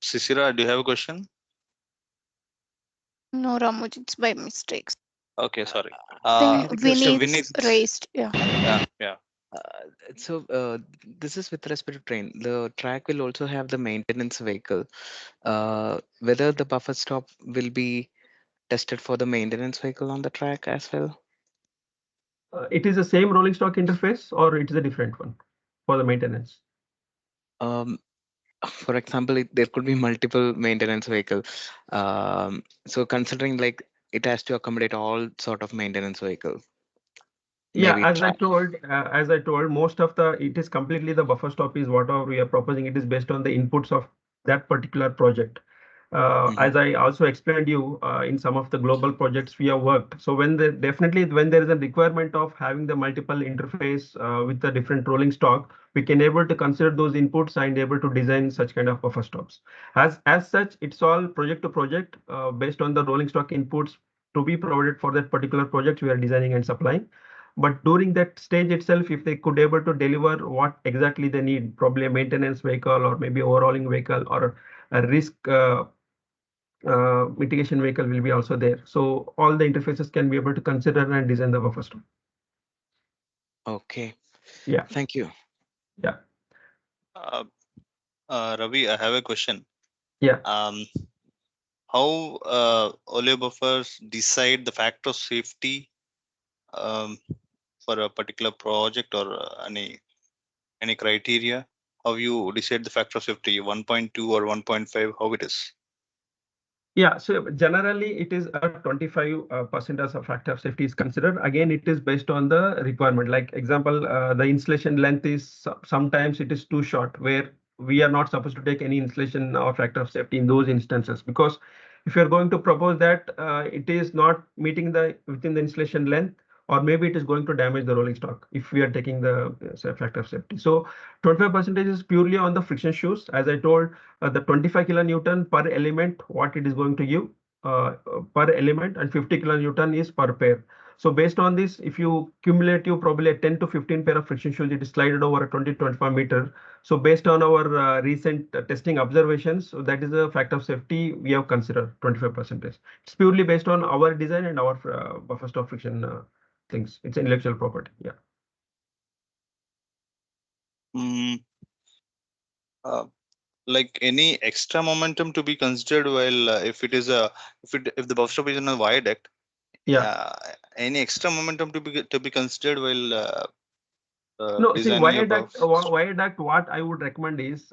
Sisira, do you have a question? No, Ramuj, it's by mistakes. Okay, sorry. Then have a question. Vinny's raised. Yeah. Yeah. So this is with respect to train. The track will also have the maintenance vehicle. Whether the buffer stop will be tested for the maintenance vehicle on the track as well? It is the same rolling stock interface, or it is a different one for the maintenance? Um, for example, there could be multiple maintenance vehicle. So considering like it has to accommodate all sort of maintenance vehicle. Yeah, Maybe as I track. told, most of the it is completely the buffer stop is whatever we are proposing. It is based on the inputs of that particular project. Mhm. As I also explained you in some of the global projects we have worked. So definitely when there is a requirement of having the multiple interface with the different rolling stock, we can able to consider those inputs and able to design such kind of buffer stops. As such, it's all project to project based on the rolling stock inputs to be provided for that particular project we are designing and supplying. But during that stage itself, if they could able to deliver what exactly they need, probably a maintenance vehicle or maybe overhauling vehicle or a risk mitigation vehicle will be also there. So all the interfaces can be able to consider and design the buffer stop. Okay. Yeah, Thank you. yeah, Uh, Ravi, I have a question. yeah. How oleo buffers decide the factor of safety um, for a particular project, or any criteria? How you decide the factor of safety, 1.2 or 1.5? How it is? Yeah, so generally it is a 25% as a factor of safety is considered. Again, it is based on the requirement. Like example, the installation length is sometimes it is too short, where we are not supposed to take any installation or factor of safety in those instances, because if you're going to propose that it is not meeting the within the installation length, or maybe it is going to damage the rolling stock if we are taking the factor of safety. So 25% is purely on the friction shoes. As I told, the 25 kilonewton per element, what it is going to give per element, and 50 kilonewton is per pair. So based on this, if you cumulative probably a 10 to 15 pair of friction shoes, it is slided over a 20-25 meter. So based on our recent testing observations, so that is a factor of safety we have considered 25%. It's purely based on our design and our buffer stop friction things. It's intellectual property. Yeah. Mm, uh, like any extra momentum to be considered while if it is a if the buffer stop is in a viaduct, Yeah. any extra momentum to be considered while No, see, designing a buff. viaduct, what I would recommend is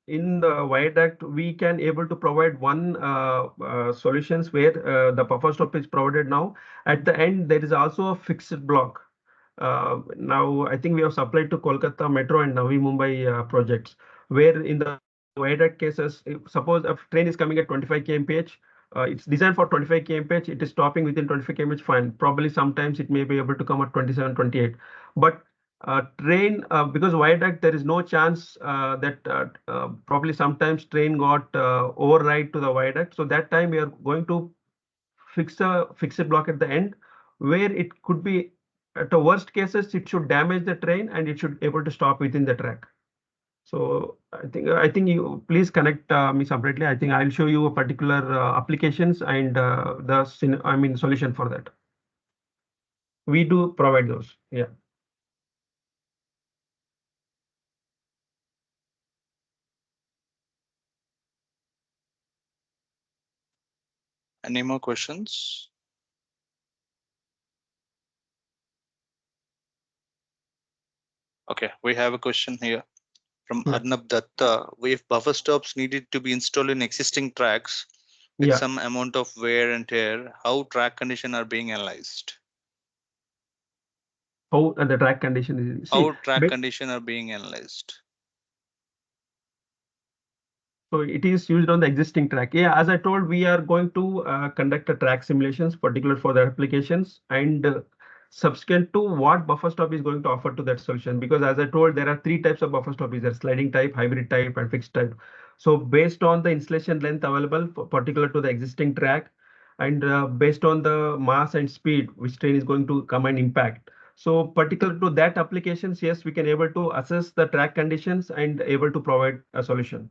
in the viaduct, we can able to provide one solutions where the buffer stop is provided now. At the end, there is also a fixed block. Now, I think we have supplied to Kolkata Metro and Navi Mumbai projects, where in the viaduct cases, suppose a train is coming at 25 kmph, it's designed for 25 kmph. It is stopping within 25 kmph. Fine. Probably sometimes it may be able to come at 27, 28. But train, because viaduct, there is no chance that probably sometimes train got override to the viaduct. So that time we are going to fix a fixed block at the end, where it could be, at the worst cases, it should damage the train and it should able to stop within the track. So I think you please connect me separately. I think I'll show you a particular applications and the solution for that. We do provide those. Yeah. Any more questions? Okay, we have a question here from Arnab Datta. If buffer stops needed to be installed in existing tracks with some amount of wear and tear, how track condition are being analyzed? How the track condition is? How track condition are being analyzed? So it is used on the existing track. Yeah, as I told, we are going to conduct a track simulations, particular for the applications, and subsequent to what buffer stop is going to offer to that solution. Because as I told, there are three types of buffer stop: either sliding type, hybrid type, and fixed type. So based on the installation length available, particular to the existing track, and based on the mass and speed which train is going to come and impact. So particular to that applications, yes, we can able to assess the track conditions and able to provide a solution.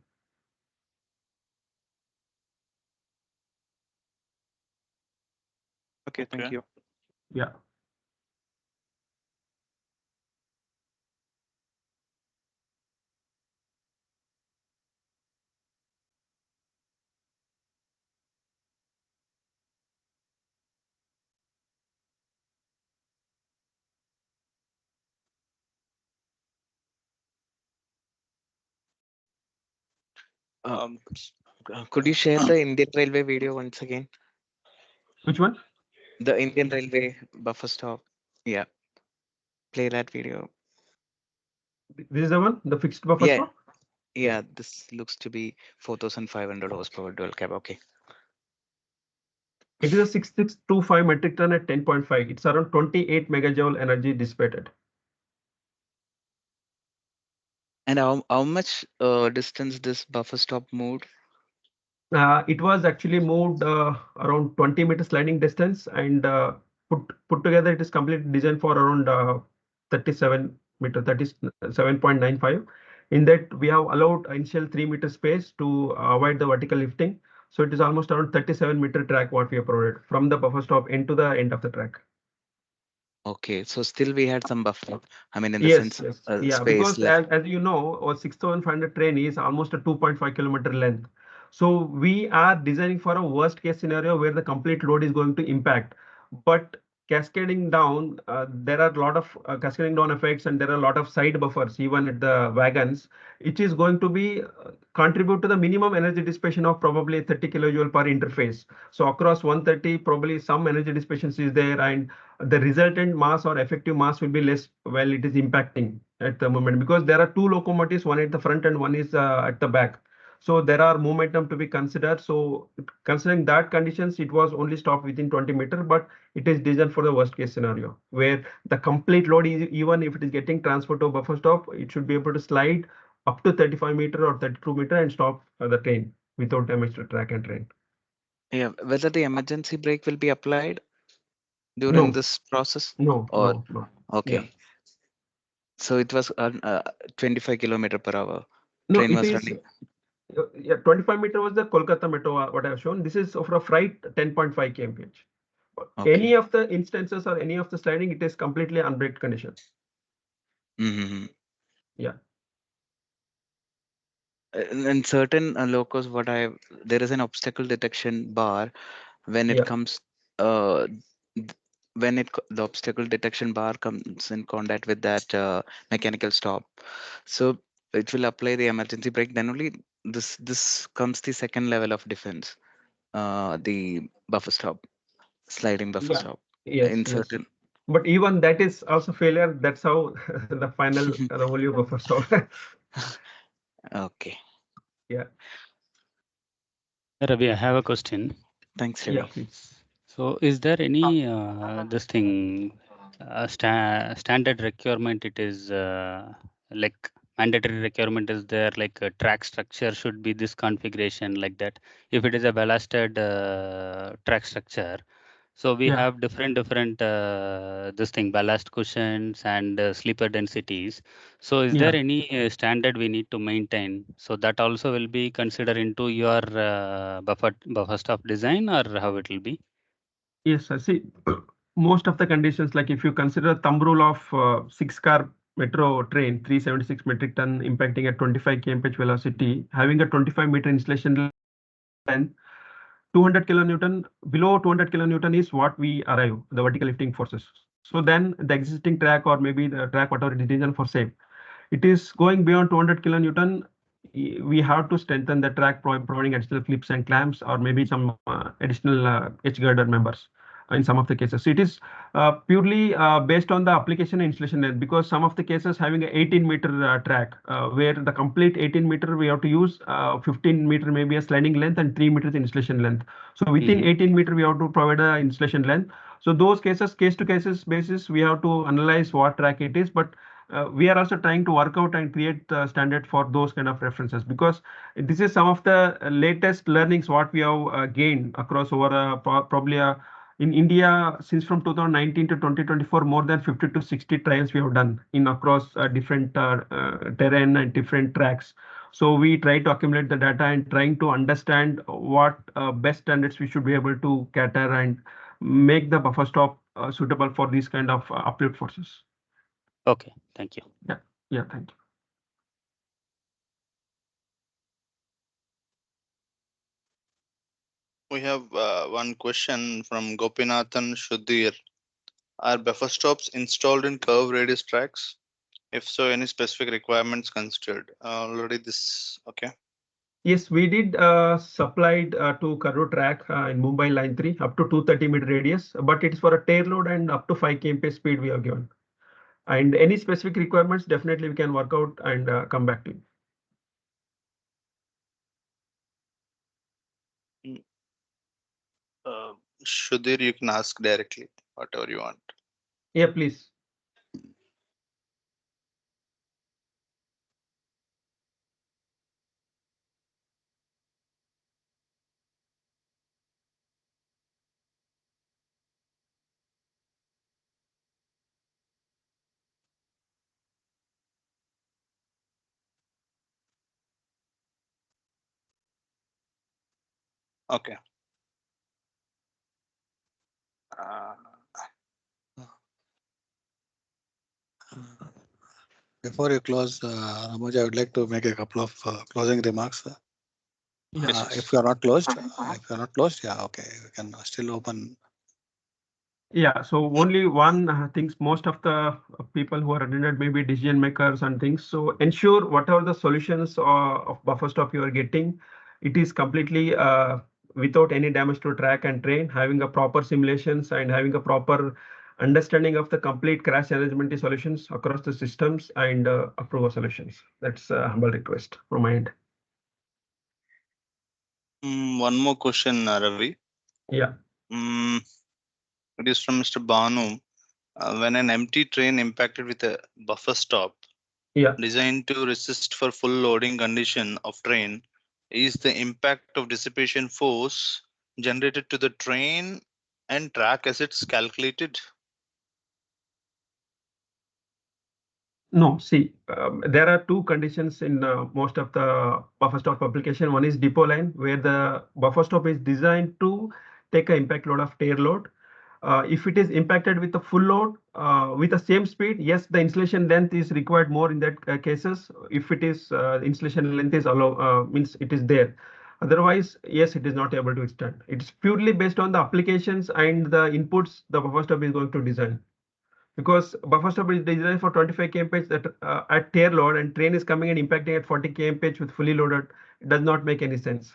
Okay, thank you. Yeah. Um, could you share the Indian Railway video once again? Which one? The Indian Railway buffer stop. Yeah, play that video. This is the one, the fixed buffer Yeah, stop. yeah. This looks to be 4,500 horsepower dual cab. Okay. It is a 6625 metric ton at 10.5. It's around 28 megajoule energy dissipated. And how much distance this buffer stop moved? It was actually moved around 20 meter sliding distance, and put together it is completely designed for around 37 meter, 37.95. In that we have allowed initial 3 meter space to avoid the vertical lifting. So it is almost around 37-meter track what we have provided from the buffer stop into the end of the track. Okay, so still we had some buffer. I mean, in the Yes, sense, yes. Yeah, space because left. as you know, our 6,500 train is almost a 2.5 kilometer length. So we are designing for a worst case scenario where the complete load is going to impact. But cascading down, there are a lot of cascading down effects, and there are a lot of side buffers even at the wagons. It is going to be contribute to the minimum energy dissipation of probably 30 kilojoule per interface. So across 130, probably some energy dissipation is there, and the resultant mass or effective mass will be less while it is impacting at the moment, because there are two locomotives, one at the front and one is at the back. So there are momentum to be considered. So considering that conditions, it was only stopped within 20 meter, but it is designed for the worst case scenario where the complete load is, even if it is getting transferred to a buffer stop, it should be able to slide up to 35 meter or 32 meter and stop the train without damage to track and train. Yeah, whether the emergency brake will be applied during No, this process, no, or no, no. Yeah. okay. So it was 25 kilometer per hour. No, Train it was is. running. Yeah, 25 meter was the Kolkata Metro, what I have shown. This is for a freight 10.5 kmph. Any Okay. of the instances or any of the sliding, it is completely unbraked condition. Mm-hmm. Yeah. In certain locos, there is an obstacle detection bar when it Yeah. comes the obstacle detection bar comes in contact with that mechanical stop, so it will apply the emergency brake. Then only this comes the second level of defense, the buffer stop, sliding buffer Yeah. stop Yes. in Yes. certain. But even that is also failure. That's how the final the volume of a stop. Okay. Yeah. Ravi, I have a question. Thanks, Yeah, Ravi. please. So is there any this thing standard requirement? It is like mandatory requirement is there, like a track structure should be this configuration like that. If it is a ballasted track structure, so we Yeah. have different this thing ballast cushions and sleeper densities. So is there Yeah. any standard we need to maintain? So that also will be considered into your buffer stop design, or how it will be? Yes, I see. Most of the conditions, like if you consider thumb rule of six-car metro train, 376 metric ton impacting at 25 kmph velocity, having a 25-meter installation length, 200 kilonewton, below 200 kilonewton is what we arrive, the vertical lifting forces. So then the existing track or maybe the track, whatever it is designed for same, it is going beyond 200 kilonewton. We have to strengthen the track, providing additional clips and clamps, or maybe some additional edge girder members in some of the cases. So it is purely based on the application and installation length, because some of the cases having a 18-meter track, where the complete 18-meter we have to use 15-meter maybe a sliding length and 3 meters installation length. So within 18-meter we have to provide a installation length. So those cases, case to cases basis, we have to analyze what track it is, but we are also trying to work out and create standard for those kind of references, because this is some of the latest learnings what we have gained across over probably in India since from 2019 to 2024, more than 50 to 60 trials we have done in across different terrain and different tracks. So we try to accumulate the data and trying to understand what best standards we should be able to cater and make the buffer stop suitable for these kind of uplift forces. Okay, thank you. Yeah, yeah, thank you. We have one question from Gopinathan Shudir. Are buffer stops installed in curve radius tracks? If so, any specific requirements considered? Already this, okay. Yes, we did supplied to Karur track in Mumbai line 3 up to 230-meter radius, but it's for a tail load and up to 5 kmph speed we have given. And any specific requirements, definitely we can work out and come back to you. Mm, Uh, Shudir, you can ask directly, whatever you want. Yeah, please. Okay. Uh, Before you close, Ramoji, I would like to make a couple of closing remarks. Yeah. yes, If yes. you are not closed, yeah, okay, we can still open. Yeah, so only one things, most of the people who are attended maybe decision makers and things. So ensure whatever the solutions of buffer stop you are getting, it is completely without any damage to track and train, having a proper simulations and having a proper understanding of the complete crash management solutions across the systems and approval solutions. That's a humble request from my end. One more question, Ravi. Yeah, Mm, it is from Mr. Banu. When an empty train impacted with a buffer stop yeah. designed to resist for full loading condition of train, is the impact of dissipation force generated to the train and track assets calculated? No, see, there are two conditions in most of the buffer stop application. One is depot line, where the buffer stop is designed to take an impact load of tail load. If it is impacted with the full load with the same speed, yes, the installation length is required more in that cases. If it is installation length is allow means it is there. Otherwise, yes, it is not able to extend. It's purely based on the applications and the inputs the buffer stop is going to design, because buffer stop is designed for 25 kmph that at tear load, and train is coming and impacting at 40 kmph with fully loaded. It does not make any sense.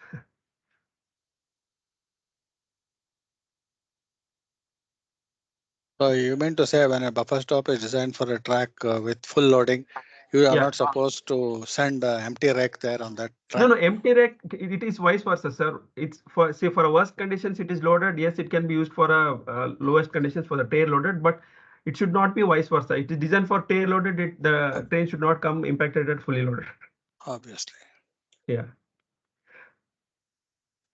So you mean to say when a buffer stop is designed for a track with full loading, You are Yeah. not supposed to send empty rack there on that No, track. no, empty rack, it is vice versa, sir. It's for, say, for a worst conditions, it is loaded. Yes, it can be used for a lowest conditions for the tail loaded, but it should not be vice versa. It is designed for tail loaded. The train should not come impacted at fully loaded. Obviously. Yeah.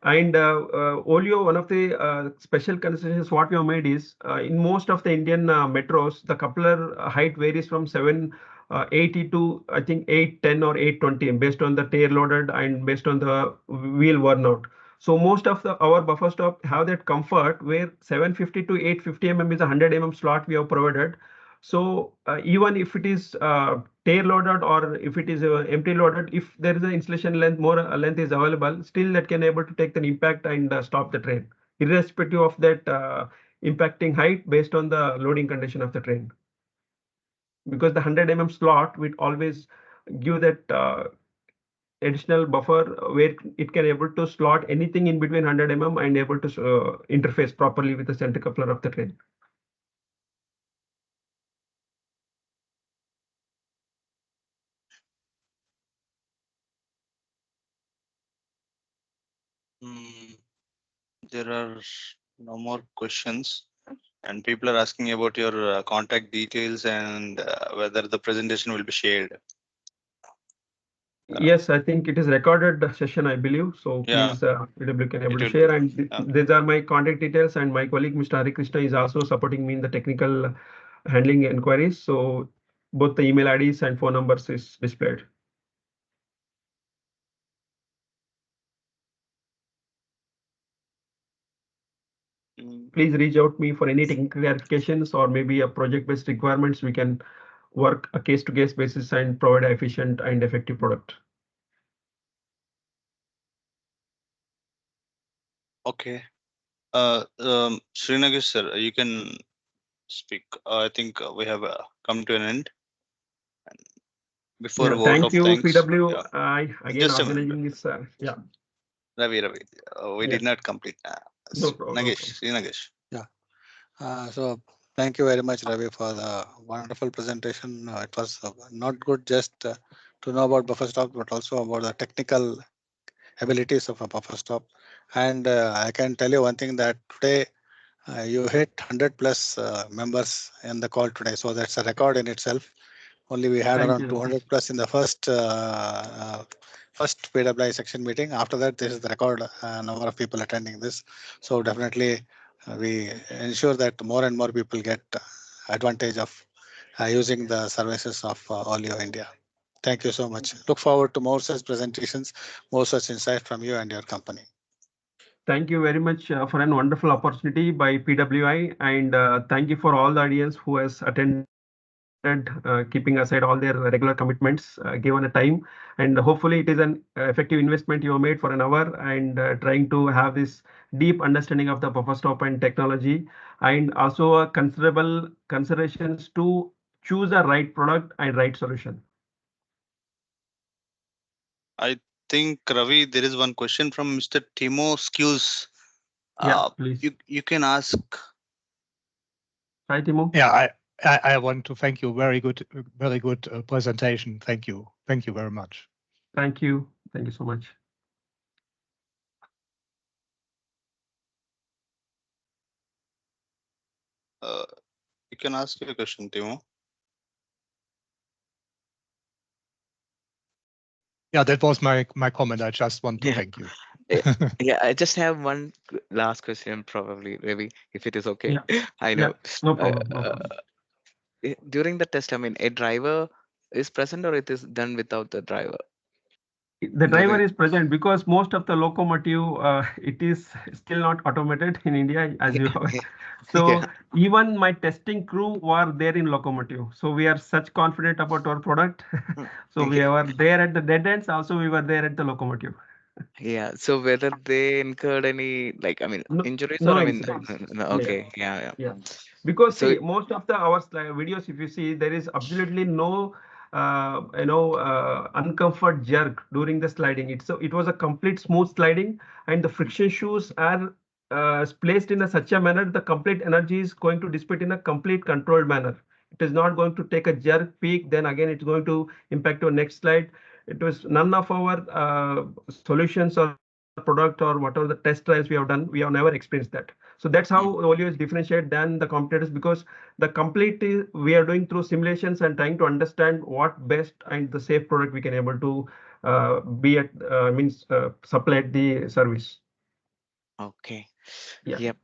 And Olio, one of the special considerations what we have made is in most of the Indian metros, the coupler height varies from 780 to I think 810 or 820 based on the tail loaded and based on the wheel worn out. So most of our buffer stop have that comfort where 750 to 850 mm is a 100 slot we have provided. So even if it is tail loaded or if it is empty loaded, if there is an installation length, more length is available, still that can able to take the impact and stop the train, irrespective of that impacting height based on the loading condition of the train. Because the 100 slot will always give that additional buffer where it can able to slot anything in between 100 and able to interface properly with the center coupler of the train. Hmm, there are no more questions, and people are asking about your contact details and whether the presentation will be shared. Yes, I think it is recorded session, I believe. So Yeah, please, PW can able it to will be. share. And Yeah. these are my contact details. And my colleague, Mr. Hari Krishna, is also supporting me in the technical handling inquiries. So both the email IDs and phone numbers is displayed. Mm, Please reach out me for any technical clarifications or maybe a project-based requirements. We can work a case-to-case basis and provide an efficient and effective product. okay. Srinagesh sir, you can speak. I think we have come to an end. Before Yeah, vote thank of you, thanks, PW. yeah, I again just a minute. organizing this. Yeah, Ravi, we yeah, did not complete. no problem, no problem. Nagesh, Srinagesh. Yeah. So thank you very much, Ravi, for the wonderful presentation. It was not good just to know about buffer stop, but also about the technical abilities of a buffer stop. And I can tell you one thing that today you hit 100 plus members in the call today. So that's a record in itself. Only we had Thank around you. 200 plus in the first PWI section meeting. After that, this is the record number of people attending this. So definitely, we ensure that more and more people get advantage of using the services of Olio India. Thank you so much. Look forward to more such presentations, more such insight from you and your company. Thank you very much for an wonderful opportunity by PWI, and thank you for all the audience who has attended, keeping aside all their regular commitments given a time. And hopefully, it is an effective investment you have made for an hour and trying to have this deep understanding of the buffer stop and technology, and also a considerable considerations to choose a right product and right solution. I think Ravi, there is one question from Mr. Timo Skews. Yeah, Uh, please. you can ask. Hi, Timo. Yeah, I want to thank you. Very good presentation. Thank you. Thank you very much. Thank you. Thank you so much. Uh, you can ask your question, Timo. Yeah, that was my comment. I just want to Yeah. thank you. Eh, Yeah, I just have one last question, probably, Ravi, if it is okay. Yeah, I yeah, know. no Uh, problem, no uh, problem. During the test, I mean, a driver is present or it is done without the driver The driver during. is present because most of the locomotive it is still not automated in India, as you have. Yeah. So even my testing crew were there in locomotive. So we are such confident about our product. Mm, So we yeah. were there at the dead ends. Also, we were there at the locomotive. Yeah. So whether they incurred any, like, I mean, No, injuries or no I mean, incidents. no, Yeah. okay. Yeah. Yeah. Yeah, because So see, most of the our videos, if you see, there is absolutely no, uncomfort jerk during the sliding. It was a complete smooth sliding, and the friction shoes are placed in a such a manner the complete energy is going to dissipate in a complete controlled manner. It is not going to take a jerk peak, then again it's going to impact your next slide. It was none of our solutions or product or whatever the test trials we have done, we have never experienced that. So that's how Olio is differentiated than the competitors, because the complete we are doing through simulations and trying to understand what best and the safe product we can able to be at means supply the service. Okay. Yeah. Yep.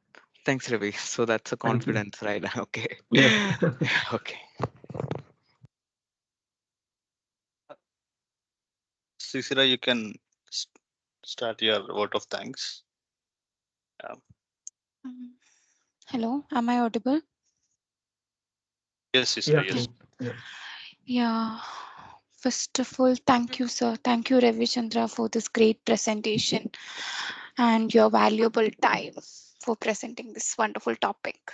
Thanks, Ravi. So that's a Thank you. confidence, right? Okay. Yes. Okay. Sisira, you can s- start your vote of thanks. Yeah. Um, Hello, am I audible? Yes, Sisira, Yeah. Thank- yes. Yeah. Yeah. First of all, thank you, sir. Thank you, Ravichandra, for this great presentation and your valuable time for presenting this wonderful topic.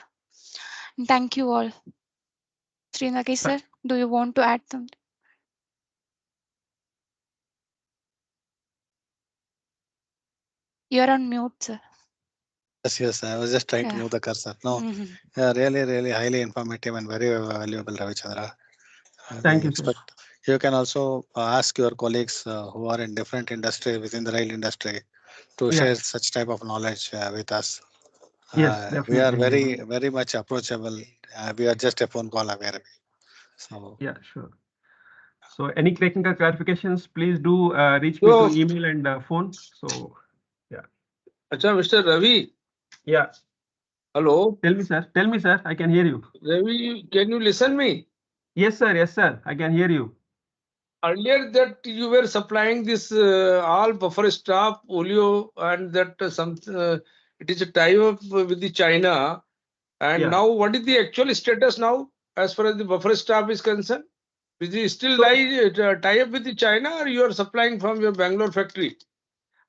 And thank you all. Srinagi, sir, do you want to add something? You're on mute, sir. Yes, yes. I was just trying to Yeah. move the cursor. No, Mhm. really, really highly informative and very valuable, Ravichandra. We Thank you, sir. expect you can also ask your colleagues who are in different industry within the rail industry to Yeah. share such type of knowledge with us. Yes, We are definitely. We will. very, very much approachable. We are just a phone call away. So Yeah, sure. So any technical clarifications, please do reach me So, through email and phone. So yeah. acha, Mr. Ravi, Yeah. hello, Tell me, sir. Tell me, sir. I can hear you. Ravi, can you listen me? Yes, sir. Yes, sir. I can hear you. Earlier that you were supplying this all buffer stop, oleo, and that it is a tie-up with the China. And Yeah. now, what is the actual status now as far as the buffer stop is concerned? Is it still So tie up with the China, or you are supplying from your Bangalore factory?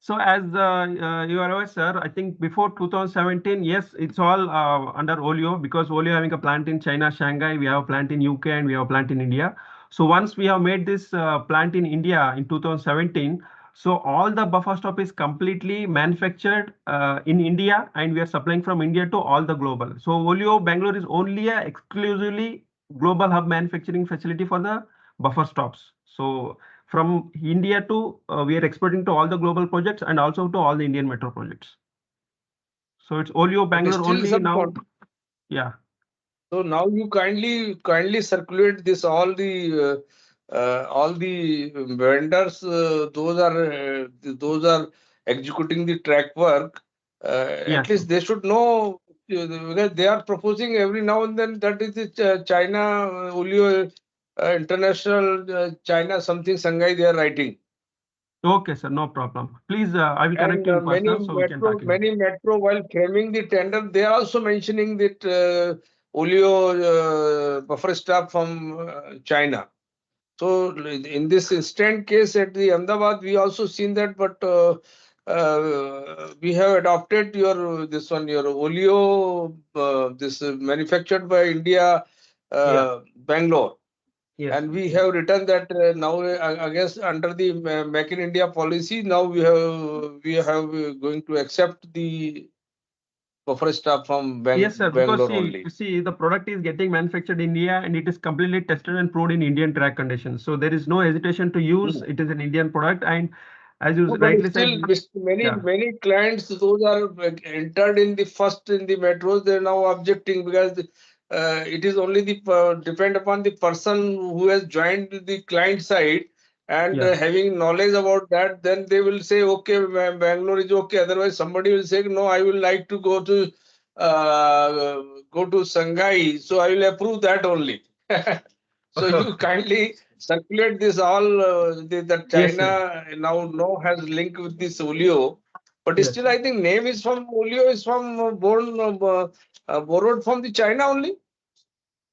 So as you are aware, sir, I think before 2017, yes, it's all under Olio, because Olio having a plant in China, Shanghai, we have a plant in UK, and we have a plant in India. So once we have made this plant in India in 2017, so all the buffer stop is completely manufactured in India, and we are supplying from India to all the global. So Olio Bangalore is only a exclusively global hub manufacturing facility for the buffer stops. So from India to we are exporting to all the global projects and also to all the Indian metro projects. So it's Olio But Bangalore still only some now. Yeah. So now you kindly circulate this all the vendors. Those are executing the track work. At Yes. least they should know because they are proposing every now and then that is the China Olio International China something Shanghai they are writing. Okay, sir. No problem. Please, I will connect And you in person so we can talk in. many metro, while framing the tender, they are also mentioning that Oleo buffer stop from China. So in this instant case at the Ahmedabad, we also seen that, but we have adopted your this one, your Oleo, this manufactured by India, Yeah. Bangalore. Yes. And we have written that now, I guess, under the Make in India policy, now we have going to accept the buffer stop from Yes, sir. Because Bangalore see, only. the product is getting manufactured in India and it is completely tested and proved in Indian track conditions. So there is no hesitation to use. Hmm. It is an Indian product, and as you No, but rightly still, said, many yeah. many clients, those are entered in the first in the metros, they're now objecting because it is only the depend upon the person who has joined the client side and Yes. having knowledge about that. Then they will say, okay, Bangalore is okay. Otherwise, somebody will say, no, I will like to go to Shanghai, so I will approve that only. So you kindly circulate this all that Yes, sir. China now has link with this Oleo, but Yes. still I think name is from Oleo is from borrowed from the China only.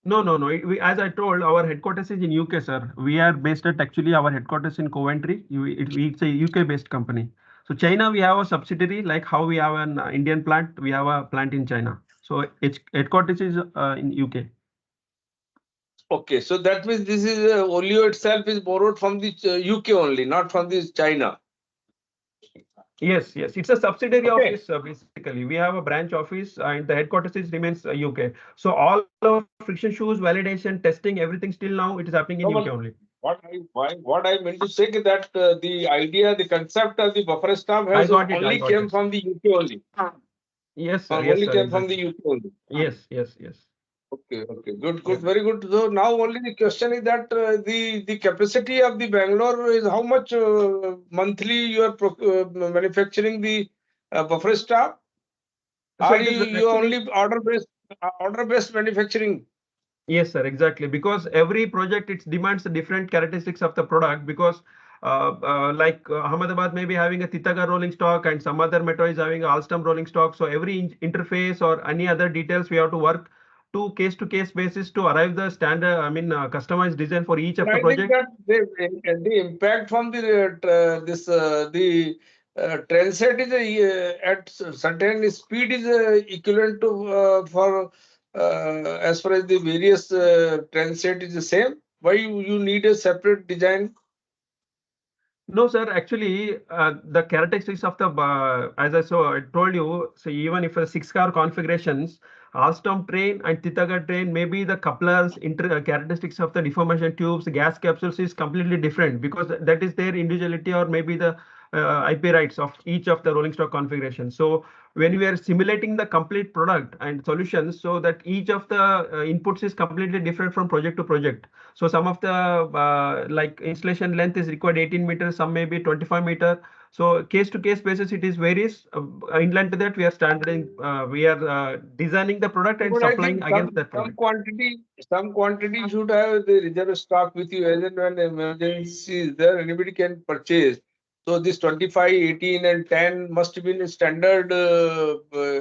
No, no, no. We, as I told, our headquarters is in UK, sir. We are based at actually our headquarters in Coventry. It's a UK-based company. So China, we have a subsidiary, like how we have an Indian plant, we have a plant in China. So its headquarters is in UK. Okay, so that means this is Oleo itself is borrowed from the UK only, not from this China. Yes, yes, it's a subsidiary of Okay. this. Basically, we have a branch office, and the headquarters is remains UK. So all our friction shoes, validation, testing, everything still now it is happening in UK No, only. what I meant to say is that the idea, the concept of the buffer stop I has got it. I only got came it. from the UK only. Yes, sir. Yes, Only sir. came from the Exactly. UK only. Yes, yes, yes. Okay, okay, good, Yeah. good, very good. So now only the question is that the capacity of the Bangalore is how much monthly you are manufacturing the buffer stop? So Or it is you actually. only order based manufacturing? Yes, sir, exactly. Because every project it demands the different characteristics of the product. Because like Ahmedabad may be having a Titagar rolling stock, and some other metro is having a Alstom rolling stock. So every interface or any other details we have to case basis to arrive the standard. I mean, customized design for each But of the I think project. that the impact from the train set is at certain speed is equivalent to for as far as the various train set is the same. Why you need a separate design? No, sir. Actually, the characteristics of the as I told you, so even if a six-car configurations, Alstom train and Titagar train, maybe the couplers, characteristics of the deformation tubes, gas capsules is completely different because that is their individuality or maybe the IP rights of each of the rolling stock configuration. So when we are simulating the complete product and solutions, so that each of the inputs is completely different from project to project. So some of the like installation length is required 18 meters, some may be 25-meter. So case to case basis, it is varies. Inland to that, we are standardizing, we are designing the product and But I think supplying against that product. some quantity should have the reserve stock with you as and when emergency is there, anybody can purchase. So this 25, 18 and 10 must have been a standard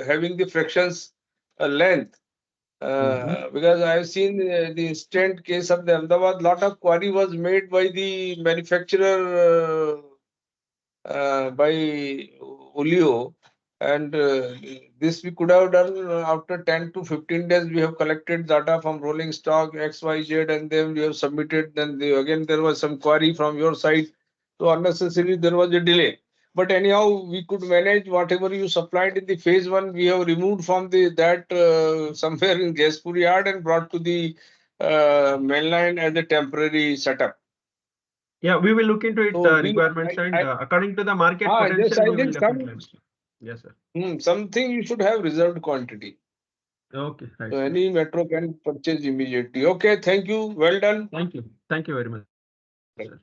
having the fractions length. Mhm. Because I've seen the instant case of the Ahmedabad, lot of query was made by the manufacturer by Olio, and this we could have done after 10 to 15 days. We have collected data from rolling stock XYZ, and then we have submitted. Then again there was some query from your side, so unnecessarily there was a delay. But anyhow, we could manage whatever you supplied in the phase one. We have removed from the that somewhere in Jaspur yard and brought to the mainline as a temporary setup. Yeah, we will look into it So requirements and according to the market yes, potential, I we will think definitely understand. Yes, sir. something you should have reserved quantity. Okay, So right, sir. any metro can purchase immediately. Okay, thank you. Well done. Thank you. Thank you very much, sir.